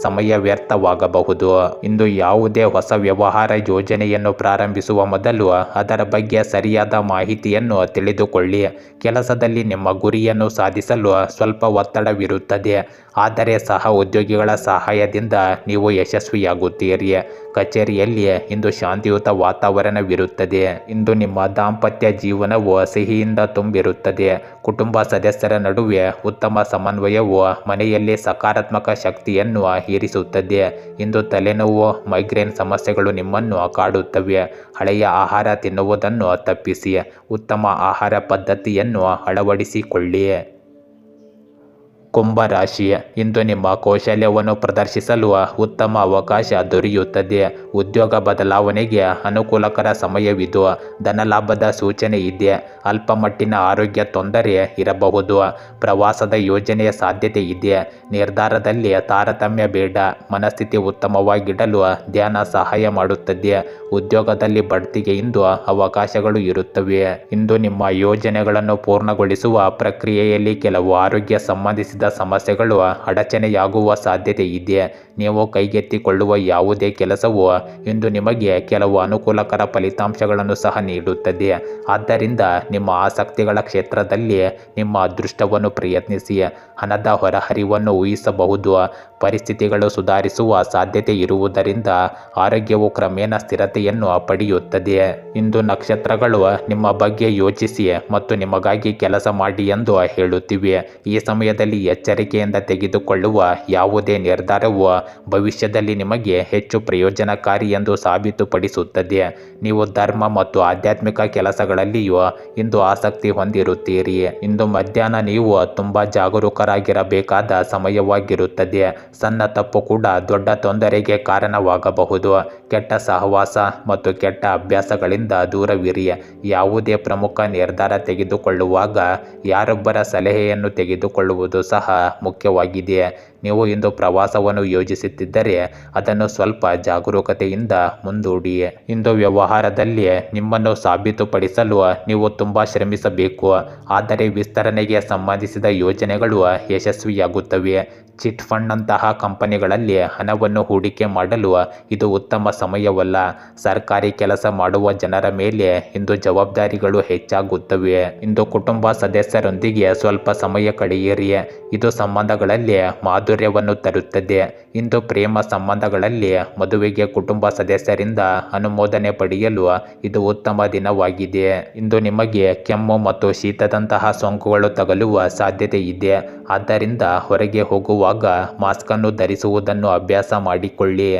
ಸಮಯ ವ್ಯರ್ಥವಾಗಬಹುದು. ಇಂದು ಯಾವುದೇ ಹೊಸ ವ್ಯವಹಾರ ಯೋಜನೆಯನ್ನು ಪ್ರಾರಂಭಿಸುವ ಮೊದಲು ಅದರ ಬಗ್ಗೆ ಸರಿಯಾದ ಮಾಹಿತಿಯನ್ನು ತಿಳಿದುಕೊಳ್ಳಿ. ಕೆಲಸದಲ್ಲಿ ನಿಮ್ಮ ಗುರಿಯನ್ನು ಸಾಧಿಸಲು ಸ್ವಲ್ಪ ಒತ್ತಡವಿರುತ್ತದೆ. ಆದರೆ ಸಹ ಉದ್ಯೋಗಿಗಳ ಸಹಾಯದಿಂದ ನೀವು ಯಶಸ್ವಿಯಾಗುತ್ತೀರಿ. ಕಚೇರಿಯಲ್ಲಿ ಇಂದು ಶಾಂತಿಯುತ ವಾತಾವರಣವಿರುತ್ತದೆ. ಇಂದು ನಿಮ್ಮ ದಾಂಪತ್ಯ ಜೀವನವು ಸಿಹಿಯಿಂದ ತುಂಬಿರುತ್ತದೆ. ಕುಟುಂಬ ಸದಸ್ಯರ ನಡುವೆ ಉತ್ತಮ ಸಮನ್ವಯವು ಮನೆಯಲ್ಲಿ ಸಕಾರಾತ್ಮಕ ಶಕ್ತಿಯನ್ನು ಹೀರಿಸುತ್ತದೆ. ಇಂದು ತಲೆನೋವು, ಮೈಗ್ರೇನ್ ಸಮಸ್ಯೆಗಳು ನಿಮ್ಮನ್ನು ಕಾಡುತ್ತವೆ. ಹಳೆಯ ಆಹಾರ ತಿನ್ನುವುದನ್ನು ತಪ್ಪಿಸಿ. ಉತ್ತಮ ಆಹಾರ ಪದ್ಧತಿಯನ್ನು ಅಳವಡಿಸಿಕೊಳ್ಳಿ. ಕುಂಭ ರಾಶಿ, ಇಂದು ನಿಮ್ಮ ಕೌಶಲ್ಯವನ್ನು ಪ್ರದರ್ಶಿಸಲು ಉತ್ತಮ ಅವಕಾಶ ದೊರೆಯುತ್ತದೆ. ಉದ್ಯೋಗ ಬದಲಾವಣೆಗೆ ಅನುಕೂಲಕರ ಸಮಯವಿದು. ಧನಲಾಭದ ಸೂಚನೆ ಇದೆ. ಅಲ್ಪಮಟ್ಟಿನ ಆರೋಗ್ಯ ತೊಂದರೆ ಇರಬಹುದು. ಪ್ರವಾಸದ ಯೋಜನೆಯ ಸಾಧ್ಯತೆ ಇದೆ. ನಿರ್ಧಾರದಲ್ಲಿ ತಾರತಮ್ಯ ಬೇಡ. ಮನಸ್ಥಿತಿ ಉತ್ತಮವಾಗಿಡಲು ಧ್ಯಾನ ಸಹಾಯ ಮಾಡುತ್ತದೆ. ಉದ್ಯೋಗದಲ್ಲಿ ಬಡ್ತಿಗೆ ಇಂದು ಅವಕಾಶಗಳು ಇರುತ್ತವೆ. ಇಂದು ನಿಮ್ಮ ಯೋಜನೆಗಳನ್ನು ಪೂರ್ಣಗೊಳಿಸುವ ಪ್ರಕ್ರಿಯೆಯಲ್ಲಿ ಕೆಲವು ಆರೋಗ್ಯ ಸಂಬಂಧಿಸಿದ ಸಮಸ್ಯೆಗಳು ಅಡಚಣೆಯಾಗುವ ಸಾಧ್ಯತೆ ಇದೆ. ನೀವು ಕೈಗೆತ್ತಿಕೊಳ್ಳುವ ಯಾವುದೇ ಕೆಲಸವು ಇಂದು ನಿಮಗೆ ಕೆಲವು ಅನುಕೂಲಕರ ಫಲಿತಾಂಶಗಳನ್ನು ಸಹ ನೀಡುತ್ತದೆ. ಆದ್ದರಿಂದ ನಿಮ್ಮ ಆಸಕ್ತಿಗಳ ಕ್ಷೇತ್ರದಲ್ಲಿ ನಿಮ್ಮ ಅದೃಷ್ಟವನ್ನು ಪ್ರಯತ್ನಿಸಿ. ಹಣದ ಹೊರಹರಿವನ್ನು ಊಹಿಸಬಹುದು. ಪರಿಸ್ಥಿತಿಗಳು ಸುಧಾರಿಸುವ ಸಾಧ್ಯತೆ ಇರುವುದರಿಂದ ಆರೋಗ್ಯವು ಕ್ರಮೇಣ ಸ್ಥಿರತೆಯನ್ನು ಪಡೆಯುತ್ತದೆ. ಇಂದು ನಕ್ಷತ್ರಗಳು ನಿಮ್ಮ ಬಗ್ಗೆ ಯೋಚಿಸಿ ಮತ್ತು ನಿಮಗಾಗಿ ಕೆಲಸ ಮಾಡಿ ಎಂದು ಹೇಳುತ್ತಿವೆ. ಈ ಸಮಯದಲ್ಲಿ ಎಚ್ಚರಿಕೆಯಿಂದ ತೆಗೆದುಕೊಳ್ಳುವ ಯಾವುದೇ ನಿರ್ಧಾರವು ಭವಿಷ್ಯದಲ್ಲಿ ನಿಮಗೆ ಹೆಚ್ಚು ಪ್ರಯೋಜನಕಾರಿ ಎಂದು ಸಾಬೀತುಪಡಿಸುತ್ತದೆ. ನೀವು ಧರ್ಮ ಮತ್ತು ಆಧ್ಯಾತ್ಮಿಕ ಕೆಲಸಗಳಲ್ಲಿಯೂ ಇಂದು ಆಸಕ್ತಿ ಹೊಂದಿರುತ್ತೀರಿ. ಇಂದು ಮಧ್ಯಾಹ್ನ ನೀವು ತುಂಬಾ ಜಾಗರೂಕರಾಗಿರಬೇಕಾದ ಸಮಯವಾಗಿರುತ್ತದೆ. ಸಣ್ಣ ತಪ್ಪು ಕೂಡ ದೊಡ್ಡ ತೊಂದರೆಗೆ ಕಾರಣವಾಗಬಹುದು. ಕೆಟ್ಟ ಸಹವಾಸ ಮತ್ತು ಕೆಟ್ಟ ಅಭ್ಯಾಸಗಳಿಂದ ದೂರವಿರಿ. ಯಾವುದೇ ಪ್ರಮುಖ ನಿರ್ಧಾರ ತೆಗೆದುಕೊಳ್ಳುವಾಗ ಯಾರೊಬ್ಬರ ಸಲಹೆಯನ್ನು ತೆಗೆದುಕೊಳ್ಳುವುದು ಸಹ ಮುಖ್ಯವಾಗಿದೆ. ನೀವು ಇಂದು ಪ್ರವಾಸವನ್ನು ಯೋಜಿಸುತ್ತಿದ್ದರೆ ಅದನ್ನು ಸ್ವಲ್ಪ ಜಾಗರೂಕತೆಯಿಂದ ಮುಂದೂಡಿ. ಇಂದು ವ್ಯವಹಾರದಲ್ಲಿ ನಿಮ್ಮನ್ನು ಸಾಬೀತುಪಡಿಸಲು ನೀವು ತುಂಬಾ ಶ್ರಮಿಸಬೇಕು, ಆದರೆ ವಿಸ್ತರಣೆಗೆ ಸಂಬಂಧಿಸಿದ ಯೋಜನೆಗಳು ಯಶಸ್ವಿಯಾಗುತ್ತವೆ. ಚಿಟ್ ಫಂಡ್ನಂತಹ ಕಂಪನಿಗಳಲ್ಲಿ ಹಣವನ್ನು ಹೂಡಿಕೆ ಮಾಡಲು ಇದು ಉತ್ತಮ ಸಮಯವಲ್ಲ. ಸರ್ಕಾರಿ ಕೆಲಸ ಮಾಡುವ ಜನರ ಮೇಲೆ ಇಂದು ಜವಾಬ್ದಾರಿಗಳು ಹೆಚ್ಚಾಗುತ್ತವೆ. ಇಂದು ಕುಟುಂಬ ಸದಸ್ಯರೊಂದಿಗೆ ಸ್ವಲ್ಪ ಸಮಯ ಕಳೆಯಿರಿ, ಇದು ಸಂಬಂಧಗಳಲ್ಲಿ ಮಾಧುರ್ಯವನ್ನು ತರುತ್ತದೆ. ಇಂದು ಪ್ರೇಮ ಸಂಬಂಧಗಳಲ್ಲಿ ಮದುವೆಗೆ ಕುಟುಂಬ ಸದಸ್ಯರಿಂದ ಅನುಮೋದನೆ ಪಡೆಯಲು ಇದು ಉತ್ತಮ ದಿನವಾಗಿದೆ. ಇಂದು ನಿಮಗೆ ಕೆಮ್ಮು ಮತ್ತು ಶೀತದಂತಹ ಸೋಂಕುಗಳು ತಗುಲುವ ಸಾಧ್ಯತೆ ಇದೆ, ಆದ್ದರಿಂದ ಹೊರಗೆ ಹೋಗುವಾಗ ಮಾಸ್ಕ್ ಅನ್ನು ಧರಿಸುವುದನ್ನು ಅಭ್ಯಾಸ ಮಾಡಿಕೊಳ್ಳಿ.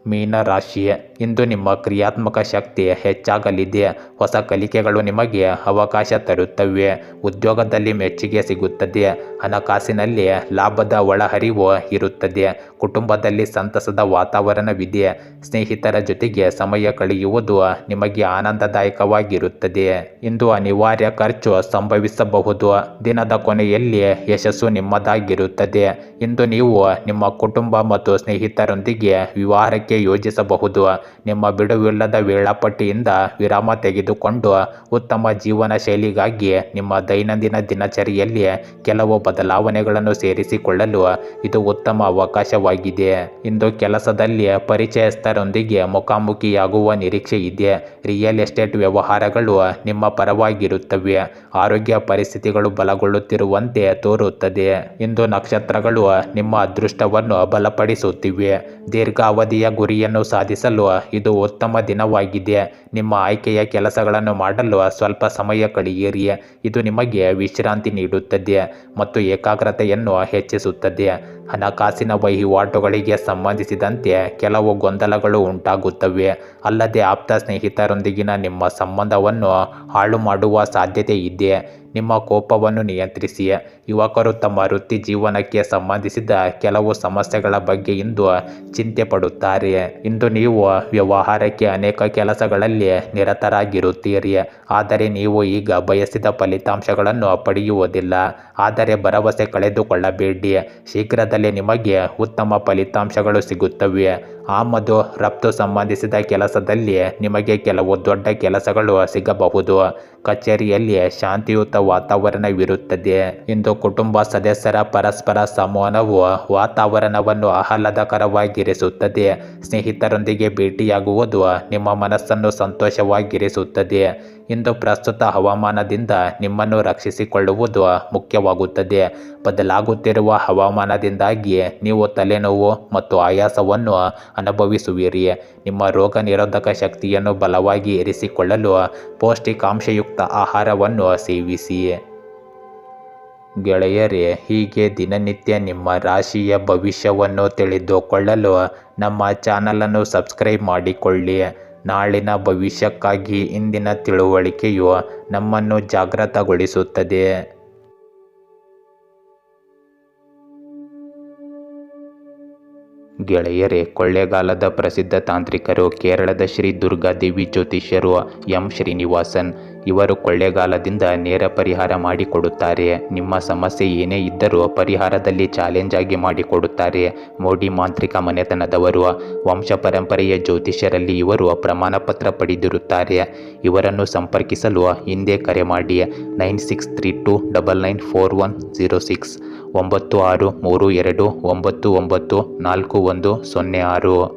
ಮೀನ ರಾಶಿ, ಇಂದು ನಿಮ್ಮ ಕ್ರಿಯಾತ್ಮಕ ಶಕ್ತಿ ಹೆಚ್ಚಾಗಲಿದೆ. ಹೊಸ ಕಲಿಕೆಗಳು ನಿಮಗೆ ಅವಕಾಶ ತರುತ್ತವೆ. ಉದ್ಯೋಗದಲ್ಲಿ ಮೆಚ್ಚುಗೆ ಸಿಗುತ್ತದೆ. ಹಣಕಾಸಿನಲ್ಲಿ ಲಾಭದ ಒಳಹರಿವು ಇರುತ್ತದೆ. ಕುಟುಂಬದಲ್ಲಿ ಸಂತಸದ ವಾತಾವರಣವಿದೆ. ಸ್ನೇಹಿತರ ಜೊತೆಗೆ ಸಮಯ ಕಳೆಯುವುದು ನಿಮಗೆ ಆನಂದದಾಯಕವಾಗಿರುತ್ತದೆ. ಇಂದು ಅನಿವಾರ್ಯ ಖರ್ಚು ಸಂಭವಿಸಬಹುದು. ದಿನದ ಕೊನೆಯಲ್ಲಿ ಯಶಸ್ಸು ನಿಮ್ಮದಾಗಿರುತ್ತದೆ. ಇಂದು ನೀವು ನಿಮ್ಮ ಕುಟುಂಬ ಮತ್ತು ಸ್ನೇಹಿತರೊಂದಿಗೆ ವಿವಾಹಕ್ಕೆ ಯೋಜಿಸಬಹುದು. ನಿಮ್ಮ ಬಿಡುವಿಲ್ಲದ ವೇಳಾಪಟ್ಟಿಯಿಂದ ವಿರಾಮ ತೆಗೆದುಕೊಂಡು ಉತ್ತಮ ಜೀವನ ಶೈಲಿಗಾಗಿ ನಿಮ್ಮ ದೈನಂದಿನ ದಿನಚರಿಯಲ್ಲಿ ಕೆಲವು ಬದಲಾವಣೆಗಳನ್ನು ಸೇರಿಸಿಕೊಳ್ಳಲು ಇದು ಉತ್ತಮ ಅವಕಾಶವಾಗಿದೆ. ಇಂದು ಕೆಲಸದಲ್ಲಿ ಪರಿಚಯಸ್ಥರೊಂದಿಗೆ ಮುಖಾಮುಖಿಯಾಗುವ ನಿರೀಕ್ಷೆ ಇದೆ. ರಿಯಲ್ ಎಸ್ಟೇಟ್ ವ್ಯವಹಾರಗಳು ನಿಮ್ಮ ಪರವಾಗಿರುತ್ತವೆ. ಆರೋಗ್ಯ ಪರಿಸ್ಥಿತಿಗಳು ಬಲಗೊಳ್ಳುತ್ತಿರುವಂತೆ ತೋರುತ್ತದೆ. ಇಂದು ನಕ್ಷತ್ರಗಳು ನಿಮ್ಮ ಅದೃಷ್ಟವನ್ನು ಬಲಪಡಿಸುತ್ತಿವೆ. ದೀರ್ಘಾವಧಿಯ ಗುರಿಯನ್ನು ಸಾಧಿಸಲು ಇದು ಉತ್ತಮ ದಿನವಾಗಿದೆ. ನಿಮ್ಮ ಆಯ್ಕೆಯ ಕೆಲಸಗಳನ್ನು ಮಾಡಲು ಸ್ವಲ್ಪ ಸಮಯ ಕಳೆಯಿರಿ, ಇದು ನಿಮಗೆ ವಿಶ್ರಾಂತಿ ನೀಡುತ್ತದೆ ಮತ್ತು ಏಕಾಗ್ರತೆಯನ್ನು ಹೆಚ್ಚಿಸುತ್ತದೆ. ಹಣಕಾಸಿನ ವಹಿವಾಟುಗಳಿಗೆ ಸಂಬಂಧಿಸಿದಂತೆ ಕೆಲವು ಗೊಂದಲಗಳು ಉಂಟಾಗುತ್ತವೆ, ಅಲ್ಲದೆ ಆಪ್ತ ಸ್ನೇಹಿತರೊಂದಿಗಿನ ನಿಮ್ಮ ಸಂಬಂಧವನ್ನು ಹಾಳು ಮಾಡುವ ಸಾಧ್ಯತೆ ಇದೆ. ನಿಮ್ಮ ಕೋಪವನ್ನು ನಿಯಂತ್ರಿಸಿ. ಯುವಕರು ತಮ್ಮ ವೃತ್ತಿ ಜೀವನಕ್ಕೆ ಸಂಬಂಧಿಸಿದ ಕೆಲವು ಸಮಸ್ಯೆಗಳ ಬಗ್ಗೆ ಇಂದು ಚಿಂತೆ ಪಡುತ್ತಾರೆ. ಇಂದು ನೀವು ವ್ಯವಹಾರಕ್ಕೆ ಅನೇಕ ಕೆಲಸಗಳಲ್ಲಿ ನಿರತರಾಗಿರುತ್ತೀರಿ, ಆದರೆ ನೀವು ಈಗ ಬಯಸಿದ ಫಲಿತಾಂಶಗಳನ್ನು ಪಡೆಯುವುದಿಲ್ಲ. ಆದರೆ ಭರವಸೆ ಕಳೆದುಕೊಳ್ಳಬೇಡಿ, ಶೀಘ್ರದಲ್ಲೇ ನಿಮಗೆ ಉತ್ತಮ ಫಲಿತಾಂಶಗಳು ಸಿಗುತ್ತವೆ. ಆಮದು ರಫ್ತು ಸಂಬಂಧಿಸಿದ ಕೆಲಸದಲ್ಲಿ ನಿಮಗೆ ಕೆಲವು ದೊಡ್ಡ ಕೆಲಸಗಳು ಸಿಗಬಹುದು. ಕಚೇರಿಯಲ್ಲಿ ಶಾಂತಿಯುತ ವಾತಾವರಣವಿರುತ್ತದೆ. ಇಂದು ಕುಟುಂಬ ಸದಸ್ಯರ ಪರಸ್ಪರ ಸಂವಹನವು ವಾತಾವರಣವನ್ನು ಆಹ್ಲಾದಕರವಾಗಿರಿಸುತ್ತದೆ. ಸ್ನೇಹಿತರೊಂದಿಗೆ ಭೇಟಿಯಾಗುವುದು ನಿಮ್ಮ ಮನಸ್ಸನ್ನು ಸಂತೋಷವಾಗಿರಿಸುತ್ತದೆ. ಇಂದು ಪ್ರಸ್ತುತ ಹವಾಮಾನದಿಂದ ನಿಮ್ಮನ್ನು ರಕ್ಷಿಸಿಕೊಳ್ಳುವುದು ಮುಖ್ಯವಾಗುತ್ತದೆ. ಬದಲಾಗುತ್ತಿರುವ ಹವಾಮಾನದಿಂದಾಗಿ ನೀವು ತಲೆನೋವು ಮತ್ತು ಆಯಾಸವನ್ನು ಅನುಭವಿಸುವಿರಿ. ನಿಮ್ಮ ರೋಗ ನಿರೋಧಕ ಶಕ್ತಿಯನ್ನು ಬಲವಾಗಿ ಇರಿಸಿಕೊಳ್ಳಲು ಪೌಷ್ಟಿಕಾಂಶಯುಕ್ತ ಆಹಾರವನ್ನು ಸೇವಿಸಿ. ಗೆಳೆಯರೇ, ಹೀಗೆ ದಿನನಿತ್ಯ ನಿಮ್ಮ ರಾಶಿಯ ಭವಿಷ್ಯವನ್ನು ತಿಳಿದುಕೊಳ್ಳಲು ನಮ್ಮ ಚಾನಲನ್ನು ಸಬ್ಸ್ಕ್ರೈಬ್ ಮಾಡಿಕೊಳ್ಳಿ. ನಾಳಿನ ಭವಿಷ್ಯಕ್ಕಾಗಿ ಇಂದಿನ ತಿಳುವಳಿಕೆಯು ನಮ್ಮನ್ನು ಜಾಗೃತಗೊಳಿಸುತ್ತದೆ. ಗೆಳೆಯರೇ, ಕೊಳ್ಳೇಗಾಲದ ಪ್ರಸಿದ್ಧ ತಾಂತ್ರಿಕರು ಕೇರಳದ ಶ್ರೀ ದುರ್ಗಾದೇವಿ ಜ್ಯೋತಿಷ್ಯರು ಎಂ ಶ್ರೀನಿವಾಸನ್. ಇವರು ಕೊಳ್ಳೇಗಾಲದಿಂದ ನೇರ ಪರಿಹಾರ ಮಾಡಿಕೊಡುತ್ತಾರೆ. ನಿಮ್ಮ ಸಮಸ್ಯೆ ಏನೇ ಇದ್ದರೂ ಪರಿಹಾರದಲ್ಲಿ ಚಾಲೆಂಜ್ ಆಗಿ ಮಾಡಿಕೊಡುತ್ತಾರೆ. ಮೋಡಿ ಮಾಂತ್ರಿಕ ಮನೆತನದವರು. ವಂಶ ಪರಂಪರೆಯ ಜ್ಯೋತಿಷ್ಯರಲ್ಲಿ ಇವರು ಪ್ರಮಾಣ ಪತ್ರ ಪಡೆದಿರುತ್ತಾರೆ. ಇವರನ್ನು ಸಂಪರ್ಕಿಸಲು ಹಿಂದೆ ಕರೆ ಮಾಡಿ 9632994106 9632994106.